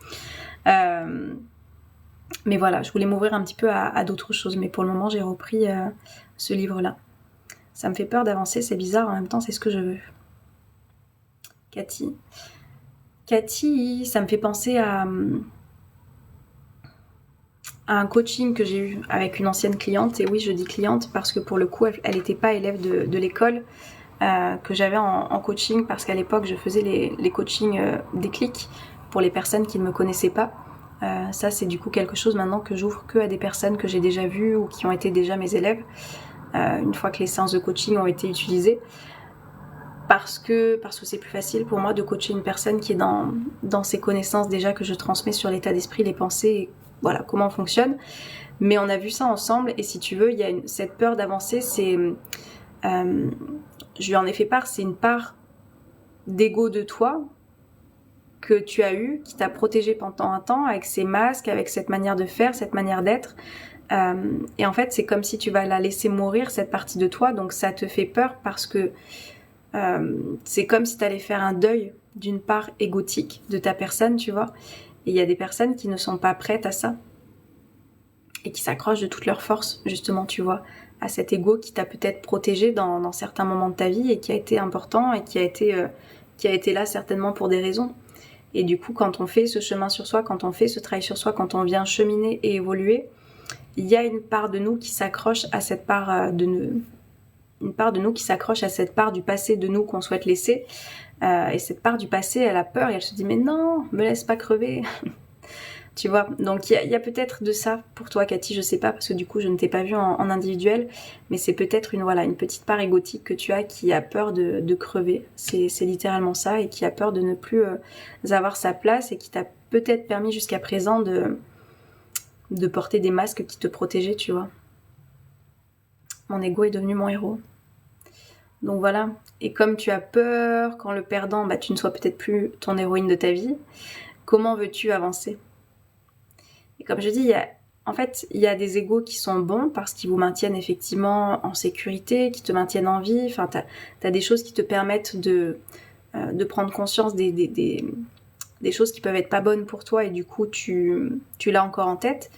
Mais voilà, je voulais m'ouvrir un petit peu à d'autres choses. Mais pour le moment, j'ai repris ce livre-là. Ça me fait peur d'avancer, c'est bizarre. En même temps, c'est ce que je veux. Cathy, ça me fait penser à un coaching que j'ai eu avec une ancienne cliente. Et oui, je dis cliente parce que pour le coup, elle n'était pas élève de l'école que j'avais en coaching, parce qu'à l'époque, je faisais les coachings déclic pour les personnes qui ne me connaissaient pas. Ça, c'est du coup quelque chose maintenant que j'ouvre que à des personnes que j'ai déjà vues ou qui ont été déjà mes élèves, une fois que les séances de coaching ont été utilisées. Parce que c'est plus facile pour moi de coacher une personne qui est dans ses connaissances déjà que je transmets sur l'état d'esprit, les pensées, et voilà comment on fonctionne. Mais on a vu ça ensemble, et si tu veux, il y a cette peur d'avancer, c'est... je lui en ai fait part, c'est une part d'ego de toi que tu as eu, qui t'a protégé pendant un temps avec ces masques, avec cette manière de faire, cette manière d'être. Et en fait, c'est comme si tu vas la laisser mourir, cette partie de toi, donc ça te fait peur parce que c'est comme si tu allais faire un deuil d'une part égotique de ta personne, tu vois. Et il y a des personnes qui ne sont pas prêtes à ça. Et qui s'accrochent de toute leur force, justement, tu vois, à cet ego qui t'a peut-être protégé dans certains moments de ta vie et qui a été important et qui a été là certainement pour des raisons. Et du coup, quand on fait ce chemin sur soi, quand on fait ce travail sur soi, quand on vient cheminer et évoluer, il y a une part de nous qui s'accroche à cette part une part de nous qui s'accroche à cette part du passé de nous qu'on souhaite laisser. Et cette part du passé, elle a peur et elle se dit « Mais non, me laisse pas crever !» Tu vois, donc il y a peut-être de ça pour toi, Cathy, je sais pas, parce que du coup je ne t'ai pas vu en individuel, mais c'est peut-être une petite part égotique que tu as qui a peur de crever, c'est littéralement ça, et qui a peur de ne plus avoir sa place, et qui t'a peut-être permis jusqu'à présent de porter des masques qui te protégeaient, tu vois. Mon ego est devenu mon héros. Donc voilà, et comme tu as peur qu'en le perdant, tu ne sois peut-être plus ton héroïne de ta vie, comment veux-tu avancer ? Et comme je dis, il y a des égos qui sont bons parce qu'ils vous maintiennent effectivement en sécurité, qui te maintiennent en vie. Enfin, t'as des choses qui te permettent de prendre conscience des choses qui peuvent être pas bonnes pour toi et du coup tu l'as encore en tête.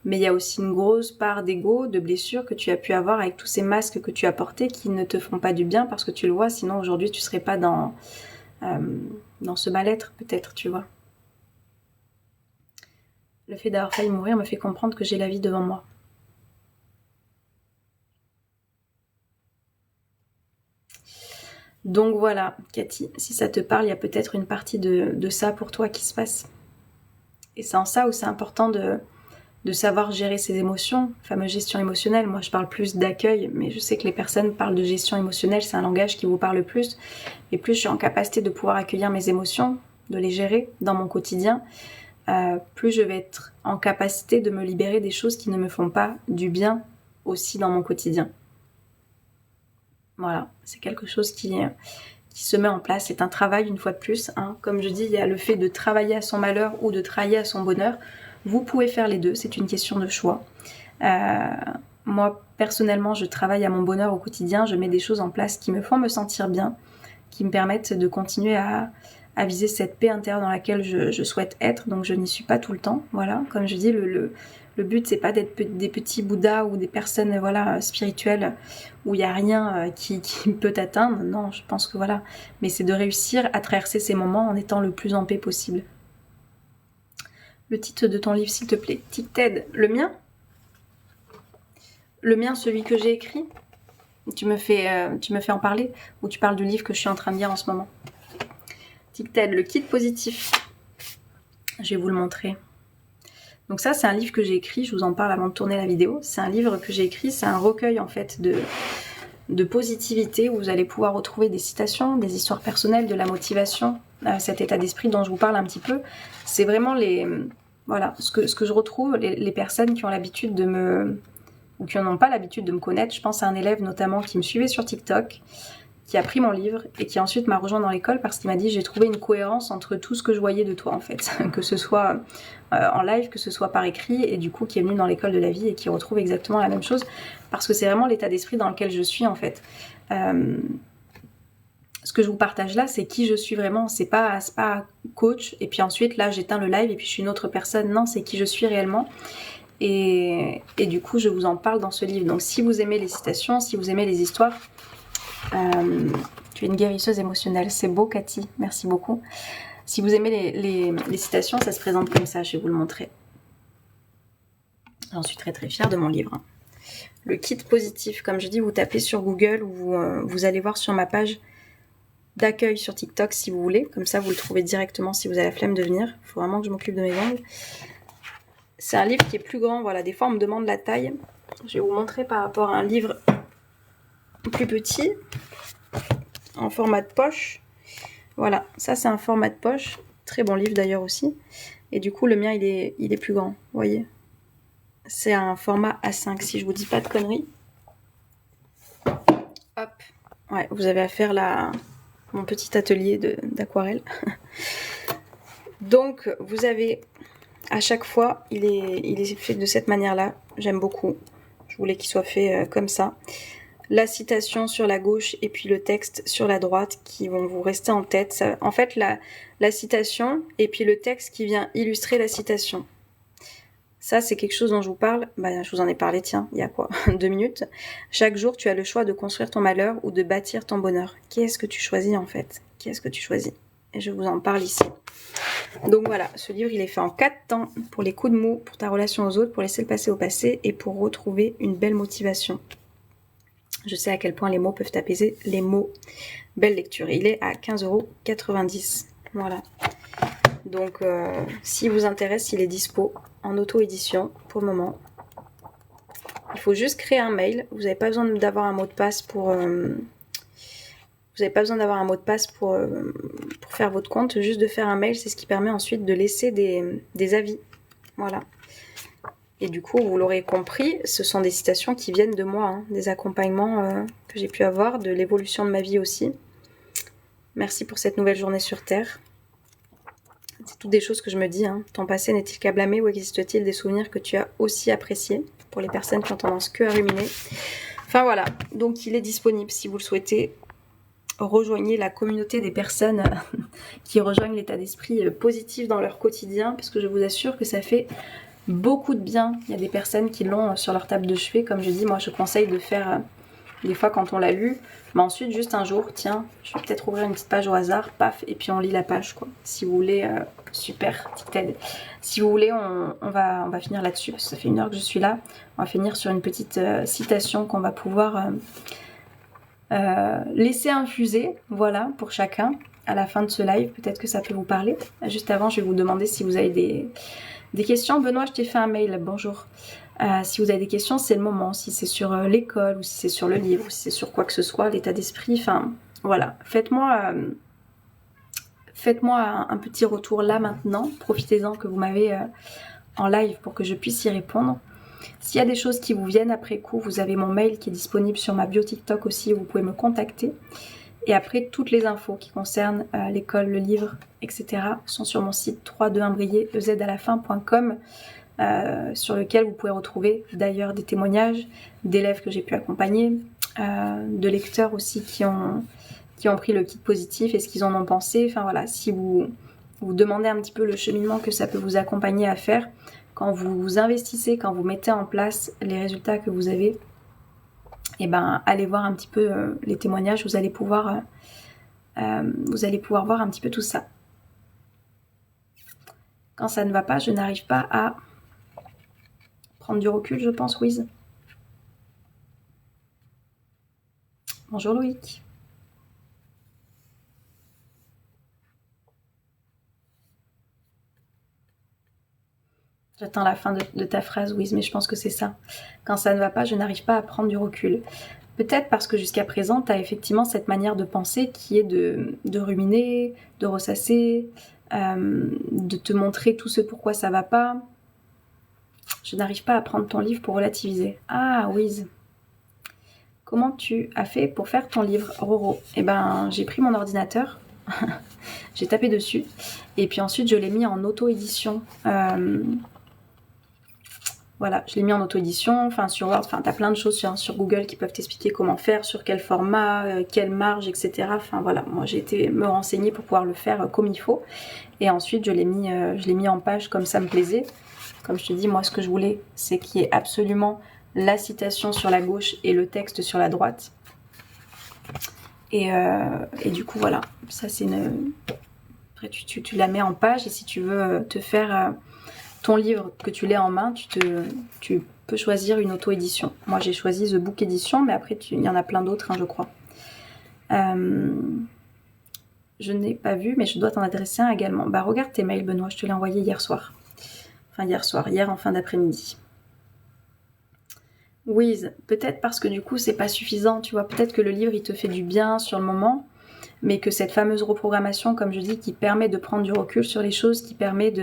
Mais il y a aussi une grosse part d'ego, de blessures que tu as pu avoir avec tous ces masques que tu as portés qui ne te font pas du bien parce que tu le vois, sinon aujourd'hui tu serais pas dans ce mal-être peut-être, tu vois. Le fait d'avoir failli mourir me fait comprendre que j'ai la vie devant moi. Donc voilà, Cathy, si ça te parle, il y a peut-être une partie de ça pour toi qui se passe. Et c'est en ça où c'est important de savoir gérer ses émotions, fameuse gestion émotionnelle. Moi, je parle plus d'accueil, mais je sais que les personnes parlent de gestion émotionnelle, c'est un langage qui vous parle plus. Et plus je suis en capacité de pouvoir accueillir mes émotions, de les gérer dans mon quotidien, plus je vais être en capacité de me libérer des choses qui ne me font pas du bien aussi dans mon quotidien. Voilà, c'est quelque chose qui se met en place, c'est un travail une fois de plus. Hein. Comme je dis, il y a le fait de travailler à son malheur ou de travailler à son bonheur. Vous pouvez faire les deux, c'est une question de choix. Moi, personnellement, je travaille à mon bonheur au quotidien, je mets des choses en place qui me font me sentir bien, qui me permettent de continuer à viser cette paix intérieure dans laquelle je souhaite être, donc je n'y suis pas tout le temps, voilà, comme je dis, le but c'est pas d'être des petits bouddhas ou des personnes voilà spirituelles où il y a rien qui peut t'atteindre, non, je pense que voilà, mais c'est de réussir à traverser ces moments en étant le plus en paix possible. Le titre de ton livre s'il te plaît, Tic Ted, le mien, celui que j'ai écrit, tu me fais en parler ou tu parles du livre que je suis en train de lire en ce moment? Tic Ted, le kit positif. Je vais vous le montrer. Donc ça, c'est un livre que j'ai écrit, je vous en parle avant de tourner la vidéo. C'est un livre que j'ai écrit, c'est un recueil en fait de positivité où vous allez pouvoir retrouver des citations, des histoires personnelles, de la motivation, cet état d'esprit dont je vous parle un petit peu. C'est vraiment ce que je retrouve, les personnes qui ont l'habitude de me... ou qui n'ont pas l'habitude de me connaître. Je pense à un élève notamment qui me suivait sur TikTok, qui a pris mon livre et qui ensuite m'a rejoint dans l'école parce qu'il m'a dit j'ai trouvé une cohérence entre tout ce que je voyais de toi en fait, que ce soit en live, que ce soit par écrit, et du coup qui est venu dans l'école de la vie et qui retrouve exactement la même chose parce que c'est vraiment l'état d'esprit dans lequel je suis en fait. Ce que je vous partage là, c'est qui je suis vraiment, c'est pas coach et puis ensuite là j'éteins le live et puis je suis une autre personne, non, c'est qui je suis réellement. Et du coup je vous en parle dans ce livre. Donc si vous aimez les citations, si vous aimez les histoires, tu es une guérisseuse émotionnelle, c'est beau Cathy, merci beaucoup. Si vous aimez les citations, ça se présente comme ça, je vais vous le montrer. J'en suis très très fière de mon livre. Le kit positif, comme je dis, vous tapez sur Google ou vous allez voir sur ma page d'accueil sur TikTok si vous voulez, comme ça vous le trouvez directement si vous avez la flemme de venir. Il faut vraiment que je m'occupe de mes ongles. C'est un livre qui est plus grand, voilà, des fois on me demande la taille. Je vais vous montrer par rapport à un livre plus petit, en format de poche. Voilà, ça c'est un format de poche, très bon livre d'ailleurs aussi. Et du coup le mien il est plus grand, vous voyez. C'est un format A5 si je vous dis pas de conneries. Hop, ouais, vous avez à faire mon petit atelier d'aquarelle. Donc vous avez à chaque fois, il est fait de cette manière-là. J'aime beaucoup. Je voulais qu'il soit fait comme ça. la citation sur la gauche et puis le texte sur la droite qui vont vous rester en tête. En fait, la citation et puis le texte qui vient illustrer la citation. Ça, c'est quelque chose dont je vous parle. Je vous en ai parlé, tiens, il y a quoi 2 minutes. Chaque jour, tu as le choix de construire ton malheur ou de bâtir ton bonheur. Qu'est-ce que tu choisis en fait? Qu'est-ce que tu choisis? Et je vous en parle ici. Donc voilà, ce livre, il est fait en 4 temps. Pour les coups de mou, pour ta relation aux autres, pour laisser le passé au passé et pour retrouver une belle motivation. Je sais à quel point les mots peuvent apaiser les mots. Belle lecture. Il est à 15,90 €. Voilà. Donc, s'il vous intéresse, il est dispo en auto-édition pour le moment. Il faut juste créer un mail. Vous n'avez pas besoin d'avoir un mot de passe pour... pour faire votre compte. Juste de faire un mail, c'est ce qui permet ensuite de laisser des avis. Voilà. Et du coup, vous l'aurez compris, ce sont des citations qui viennent de moi, hein, des accompagnements que j'ai pu avoir, de l'évolution de ma vie aussi. Merci pour cette nouvelle journée sur Terre. C'est toutes des choses que je me dis. Hein. Ton passé n'est-il qu'à blâmer ou existe-t-il des souvenirs que tu as aussi appréciés pour les personnes qui ont tendance que à ruminer. Enfin voilà, donc il est disponible si vous le souhaitez. Rejoignez la communauté des personnes qui rejoignent l'état d'esprit positif dans leur quotidien, parce que je vous assure que ça fait beaucoup de bien. Il y a des personnes qui l'ont sur leur table de chevet, comme je dis, moi je conseille de faire des fois quand on l'a lu, mais ensuite juste un jour, tiens, je vais peut-être ouvrir une petite page au hasard, paf, et puis on lit la page quoi. Si vous voulez, super, petite aide. Si vous voulez, on va finir là-dessus, parce que ça fait 1 heure que je suis là. On va finir sur une petite citation qu'on va pouvoir laisser infuser, voilà, pour chacun. À la fin de ce live, peut-être que ça peut vous parler. Juste avant, je vais vous demander si vous avez des questions. Benoît, je t'ai fait un mail, bonjour. Si vous avez des questions, c'est le moment. Si c'est sur l'école, ou si c'est sur le livre, ou si c'est sur quoi que ce soit, l'état d'esprit, enfin, voilà. Faites-moi un petit retour là maintenant. Profitez-en que vous m'avez en live pour que je puisse y répondre. S'il y a des choses qui vous viennent après coup, vous avez mon mail qui est disponible sur ma bio TikTok aussi, où vous pouvez me contacter. Et après, toutes les infos qui concernent l'école, le livre, etc. sont sur mon site www.ezalafin.com, sur lequel vous pouvez retrouver d'ailleurs des témoignages d'élèves que j'ai pu accompagner, de lecteurs aussi qui ont pris le kit positif et ce qu'ils en ont pensé. Enfin voilà, si vous demandez un petit peu le cheminement que ça peut vous accompagner à faire, quand vous investissez, quand vous mettez en place les résultats que vous avez, et ben allez voir un petit peu les témoignages, vous allez pouvoir voir un petit peu tout ça. Quand ça ne va pas, je n'arrive pas à prendre du recul, je pense, Wiz. Bonjour Loïc. J'attends la fin de ta phrase, Wiz, mais je pense que c'est ça. Quand ça ne va pas, je n'arrive pas à prendre du recul. Peut-être parce que jusqu'à présent, tu as effectivement cette manière de penser qui est de ruminer, de ressasser, de te montrer tout ce pourquoi ça va pas. Je n'arrive pas à prendre ton livre pour relativiser. Ah, Wiz. Comment tu as fait pour faire ton livre, Roro? Eh ben, j'ai pris mon ordinateur, j'ai tapé dessus, et puis ensuite je l'ai mis en auto-édition. Voilà, je l'ai mis en auto-édition, enfin sur Word, enfin t'as plein de choses sur Google qui peuvent t'expliquer comment faire, sur quel format, quelle marge, etc. Enfin voilà, moi j'ai été me renseigner pour pouvoir le faire comme il faut. Et ensuite je l'ai mis en page comme ça me plaisait. Comme je te dis, moi ce que je voulais, c'est qu'il y ait absolument la citation sur la gauche et le texte sur la droite. Et du coup voilà, ça c'est une... Après tu la mets en page, et si tu veux te faire... ton livre, que tu l'aies en main, tu peux choisir une auto-édition. Moi, j'ai choisi The Book Edition, mais après, il y en a plein d'autres, hein, je crois. Je n'ai pas vu, mais je dois t'en adresser un également. Bah, regarde tes mails, Benoît, je te l'ai envoyé hier soir. Enfin, hier en fin d'après-midi. Wiz, peut-être parce que du coup, c'est pas suffisant, tu vois. Peut-être que le livre, il te fait du bien sur le moment, mais que cette fameuse reprogrammation, comme je dis, qui permet de prendre du recul sur les choses, qui permet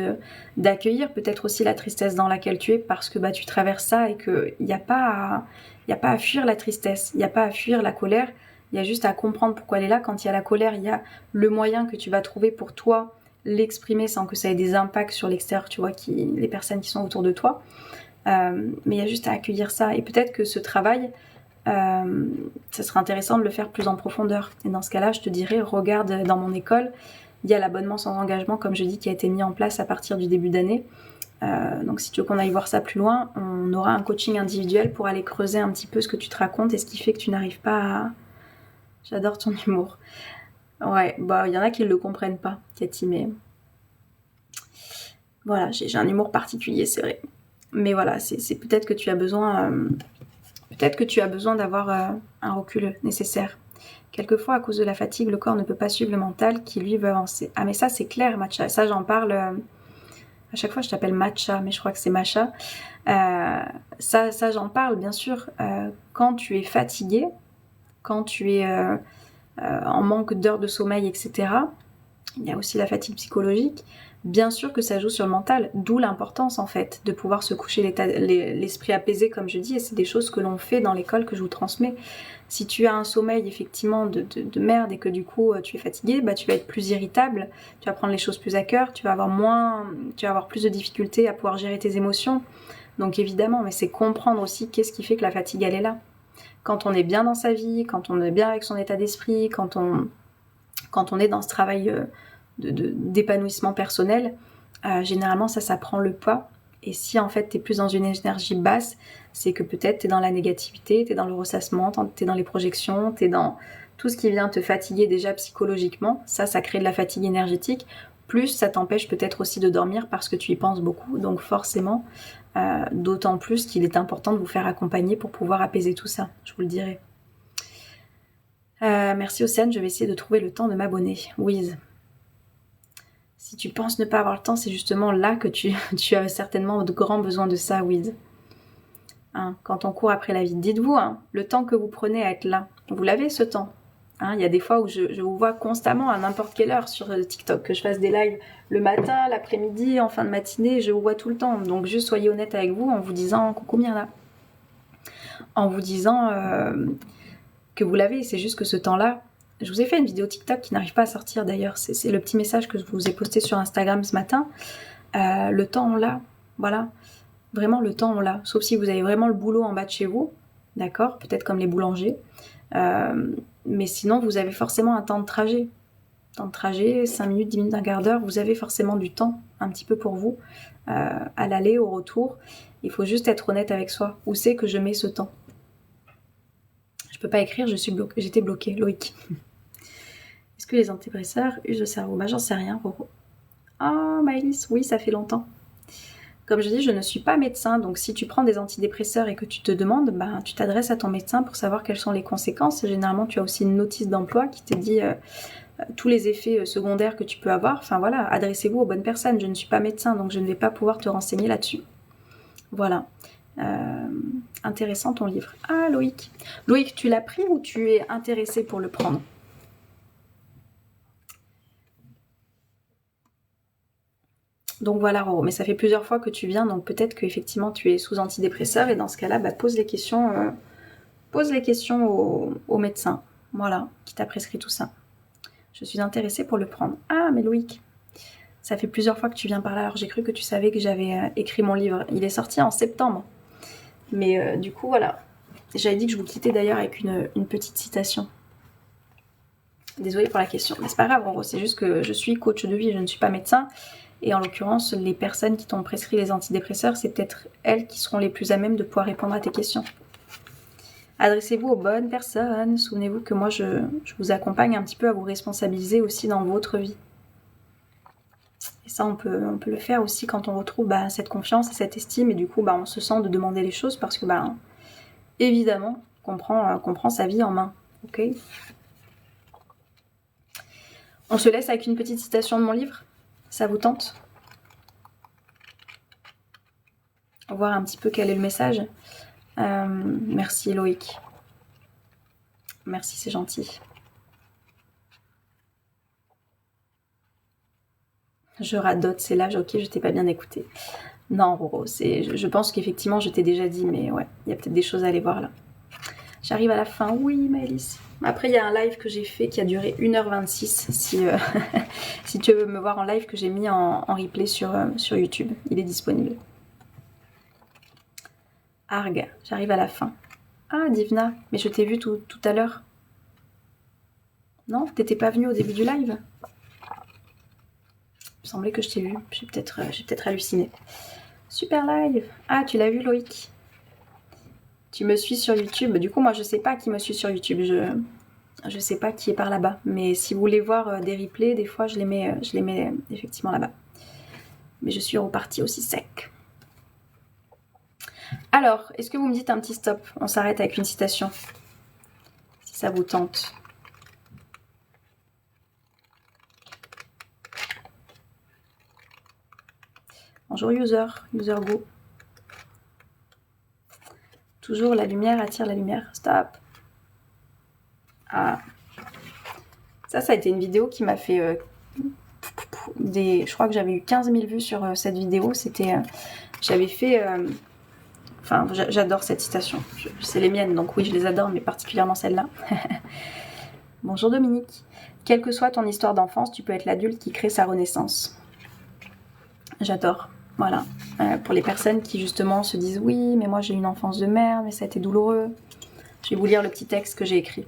d'accueillir peut-être aussi la tristesse dans laquelle tu es, parce que bah, tu traverses ça et qu'il n'y a pas à fuir la tristesse, il n'y a pas à fuir la colère, il y a juste à comprendre pourquoi elle est là. Quand il y a la colère, il y a le moyen que tu vas trouver pour toi l'exprimer sans que ça ait des impacts sur l'extérieur, tu vois, les personnes qui sont autour de toi. Mais il y a juste à accueillir ça. Et peut-être que ce travail, ça serait intéressant de le faire plus en profondeur. Et dans ce cas-là, je te dirais, regarde dans mon école, il y a l'abonnement sans engagement, comme je dis, qui a été mis en place à partir du début d'année. Donc si tu veux qu'on aille voir ça plus loin, on aura un coaching individuel pour aller creuser un petit peu ce que tu te racontes et ce qui fait que tu n'arrives pas à... J'adore ton humour. Ouais, bah il y en a qui ne le comprennent pas, Cathy, mais... Voilà, j'ai un humour particulier, c'est vrai. Mais voilà, c'est peut-être que tu as besoin... peut-être que tu as besoin d'avoir un recul nécessaire. Quelquefois, à cause de la fatigue, le corps ne peut pas suivre le mental qui, lui, veut avancer. Ah mais ça, c'est clair, Matcha. Ça, j'en parle... à chaque fois, je t'appelle Matcha, mais je crois que c'est Macha. Ça j'en parle, bien sûr. Quand tu es fatigué, quand tu es en manque d'heures de sommeil, etc., il y a aussi la fatigue psychologique. Bien sûr que ça joue sur le mental, d'où l'importance, en fait, de pouvoir se coucher l'esprit apaisé, comme je dis, et c'est des choses que l'on fait dans l'école, que je vous transmets. Si tu as un sommeil effectivement de merde et que du coup tu es fatigué, bah tu vas être plus irritable, tu vas prendre les choses plus à cœur, tu vas avoir plus de difficultés à pouvoir gérer tes émotions. Donc évidemment, mais c'est comprendre aussi qu'est-ce qui fait que la fatigue elle est là. Quand on est bien dans sa vie, quand on est bien avec son état d'esprit, quand on est dans ce travail d'épanouissement personnel, généralement ça prend le pas. Et si en fait t'es plus dans une énergie basse, c'est que peut-être t'es dans la négativité, t'es dans le ressassement, t'es dans les projections, t'es dans tout ce qui vient te fatiguer déjà psychologiquement. Ça crée de la fatigue énergétique. Plus ça t'empêche peut-être aussi de dormir parce que tu y penses beaucoup. Donc forcément, d'autant plus qu'il est important de vous faire accompagner pour pouvoir apaiser tout ça. Je vous le dirai. Merci Océane, je vais essayer de trouver le temps de m'abonner. Wiz. Si tu penses ne pas avoir le temps, c'est justement là que tu as certainement de grands besoins de ça, Wiz. Hein, quand on court après la vie, dites-vous, hein, le temps que vous prenez à être là, vous l'avez ce temps. Hein, il y a des fois où je vous vois constamment à n'importe quelle heure sur TikTok, que je fasse des lives le matin, l'après-midi, en fin de matinée, je vous vois tout le temps. Donc juste soyez honnête avec vous en vous disant coucou Myrna. En vous disant que vous l'avez, c'est juste que ce temps-là, je vous ai fait une vidéo TikTok qui n'arrive pas à sortir d'ailleurs, c'est le petit message que je vous ai posté sur Instagram ce matin. Le temps on l'a, voilà. Vraiment le temps on l'a, sauf si vous avez vraiment le boulot en bas de chez vous, d'accord, peut-être comme les boulangers. Mais sinon vous avez forcément un temps de trajet. 5 minutes, 10 minutes, un quart d'heure, vous avez forcément du temps un petit peu pour vous, à l'aller, au retour. Il faut juste être honnête avec soi. Où c'est que je mets ce temps? Je peux pas écrire, j'étais bloquée, Loïc. Est-ce que les antidépresseurs usent le cerveau? Bah j'en sais rien, Roro. Ah, Maëlys, oui, ça fait longtemps. Comme je dis, je ne suis pas médecin, donc si tu prends des antidépresseurs et que tu te demandes, bah, tu t'adresses à ton médecin pour savoir quelles sont les conséquences. Généralement, tu as aussi une notice d'emploi qui te dit tous les effets secondaires que tu peux avoir. Enfin voilà, adressez-vous aux bonnes personnes. Je ne suis pas médecin, donc je ne vais pas pouvoir te renseigner là-dessus. Voilà. Intéressant ton livre. Ah, Loïc. Loïc, tu l'as pris ou tu es intéressé pour le prendre? Donc voilà, Roro, mais ça fait plusieurs fois que tu viens, donc peut-être qu'effectivement tu es sous antidépresseur, et dans ce cas-là, bah, pose les questions au médecin, voilà, qui t'a prescrit tout ça. Je suis intéressée pour le prendre. Ah, mais Loïc, ça fait plusieurs fois que tu viens par là, alors j'ai cru que tu savais que j'avais écrit mon livre. Il est sorti en septembre, mais du coup, voilà. J'avais dit que je vous quittais d'ailleurs avec une petite citation. Désolée pour la question, mais c'est pas grave, Roro, c'est juste que je suis coach de vie, je ne suis pas médecin. Et en l'occurrence, les personnes qui t'ont prescrit les antidépresseurs, c'est peut-être elles qui seront les plus à même de pouvoir répondre à tes questions. Adressez-vous aux bonnes personnes. Souvenez-vous que moi, je vous accompagne un petit peu à vous responsabiliser aussi dans votre vie. Et ça, on peut le faire aussi quand on retrouve cette confiance et cette estime. Et du coup, on se sent de demander les choses parce que, évidemment, on prend sa vie en main. Ok ? On se laisse avec une petite citation de mon livre ? Ça vous tente? Voir un petit peu quel est le message. Merci Loïc. Merci, c'est gentil. Je radote, c'est l'âge, ok, je t'ai pas bien écouté. Non, Roro, je pense qu'effectivement je t'ai déjà dit, mais ouais, il y a peut-être des choses à aller voir là. J'arrive à la fin, oui Maëlys. Après il y a un live que j'ai fait qui a duré 1h26, si tu veux me voir en live, que j'ai mis en replay sur YouTube, il est disponible. Arg, j'arrive à la fin. Ah, Divna, mais je t'ai vu tout à l'heure. Non, t'étais pas venue au début du live? Il me semblait que je t'ai vu. J'ai peut-être halluciné. Super live. Ah, tu l'as vu, Loïc? Tu me suis sur YouTube. Du coup, moi, je sais pas qui me suit sur YouTube. Je sais pas qui est par là-bas. Mais si vous voulez voir des replays, des fois, je les mets effectivement là-bas. Mais je suis repartie aussi sec. Alors, est-ce que vous me dites un petit stop? On s'arrête avec une citation. Si ça vous tente. Bonjour user go. Toujours la lumière attire la lumière. Stop. Ah. Ça a été une vidéo qui m'a fait je crois que j'avais eu 15 000 vues sur cette vidéo. C'était, j'avais fait, enfin, j'adore cette citation. C'est les miennes, donc oui, je les adore, mais particulièrement celle-là. Bonjour Dominique. Quelle que soit ton histoire d'enfance, tu peux être l'adulte qui crée sa renaissance. J'adore. Voilà. Pour les personnes qui justement se disent oui, mais moi j'ai eu une enfance de merde, mais ça a été douloureux. Je vais vous lire le petit texte que j'ai écrit.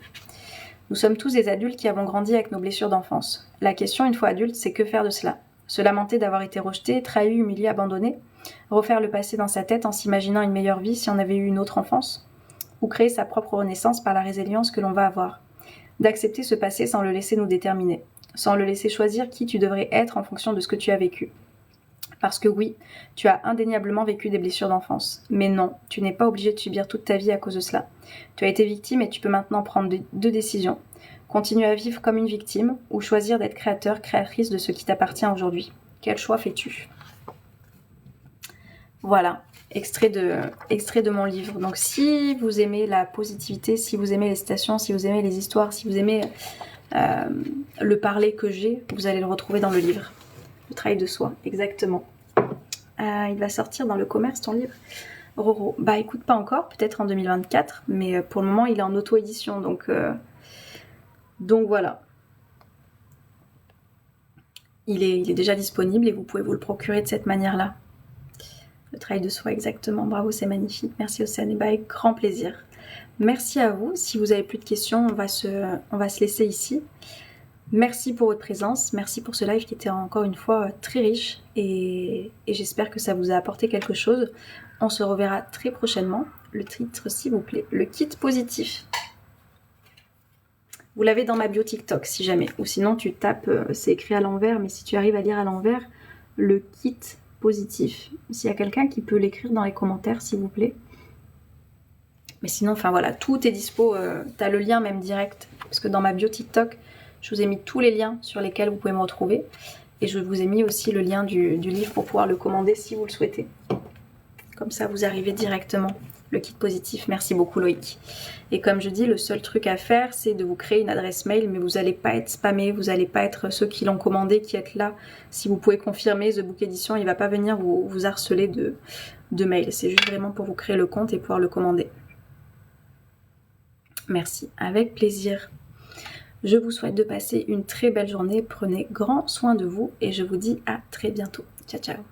Nous sommes tous des adultes qui avons grandi avec nos blessures d'enfance. La question, une fois adulte, c'est que faire de cela? Se lamenter d'avoir été rejeté, trahi, humilié, abandonné? Refaire le passé dans sa tête en s'imaginant une meilleure vie si on avait eu une autre enfance? Ou créer sa propre renaissance par la résilience que l'on va avoir? D'accepter ce passé sans le laisser nous déterminer, sans le laisser choisir qui tu devrais être en fonction de ce que tu as vécu. Parce que oui, tu as indéniablement vécu des blessures d'enfance. Mais non, tu n'es pas obligé de subir toute ta vie à cause de cela. Tu as été victime et tu peux maintenant prendre deux décisions. Continuer à vivre comme une victime ou choisir d'être créateur, créatrice de ce qui t'appartient aujourd'hui. Quel choix fais-tu? Voilà, extrait de mon livre. Donc si vous aimez la positivité, si vous aimez les citations, si vous aimez les histoires, si vous aimez le parler que j'ai, vous allez le retrouver dans le livre. Le travail de soi, exactement. Il va sortir dans le commerce, ton livre, Roro? Bah écoute, pas encore, peut-être en 2024, mais pour le moment il est en auto-édition, donc voilà. Il est déjà disponible et vous pouvez vous le procurer de cette manière-là. Le travail de soi, exactement. Bravo, c'est magnifique. Merci Océane, et bah avec grand plaisir. Merci à vous. Si vous avez plus de questions, on va se laisser ici. Merci pour votre présence, merci pour ce live qui était encore une fois très riche et j'espère que ça vous a apporté quelque chose. On se reverra très prochainement. Le titre s'il vous plaît, le kit positif. Vous l'avez dans ma bio TikTok si jamais, ou sinon tu tapes, c'est écrit à l'envers, mais si tu arrives à lire à l'envers, le kit positif. S'il y a quelqu'un qui peut l'écrire dans les commentaires s'il vous plaît. Mais sinon, enfin voilà, tout est dispo, t'as le lien même direct, parce que dans ma bio TikTok, je vous ai mis tous les liens sur lesquels vous pouvez me retrouver. Et je vous ai mis aussi le lien du livre pour pouvoir le commander si vous le souhaitez. Comme ça, vous arrivez directement. Le kit positif. Merci beaucoup Loïc. Et comme je dis, le seul truc à faire, c'est de vous créer une adresse mail. Mais vous n'allez pas être spammé. Vous n'allez pas être ceux qui l'ont commandé, qui êtes là. Si vous pouvez confirmer, The Book Edition, il ne va pas venir vous harceler de mails. C'est juste vraiment pour vous créer le compte et pouvoir le commander. Merci. Avec plaisir. Je vous souhaite de passer une très belle journée, prenez grand soin de vous et je vous dis à très bientôt. Ciao ciao.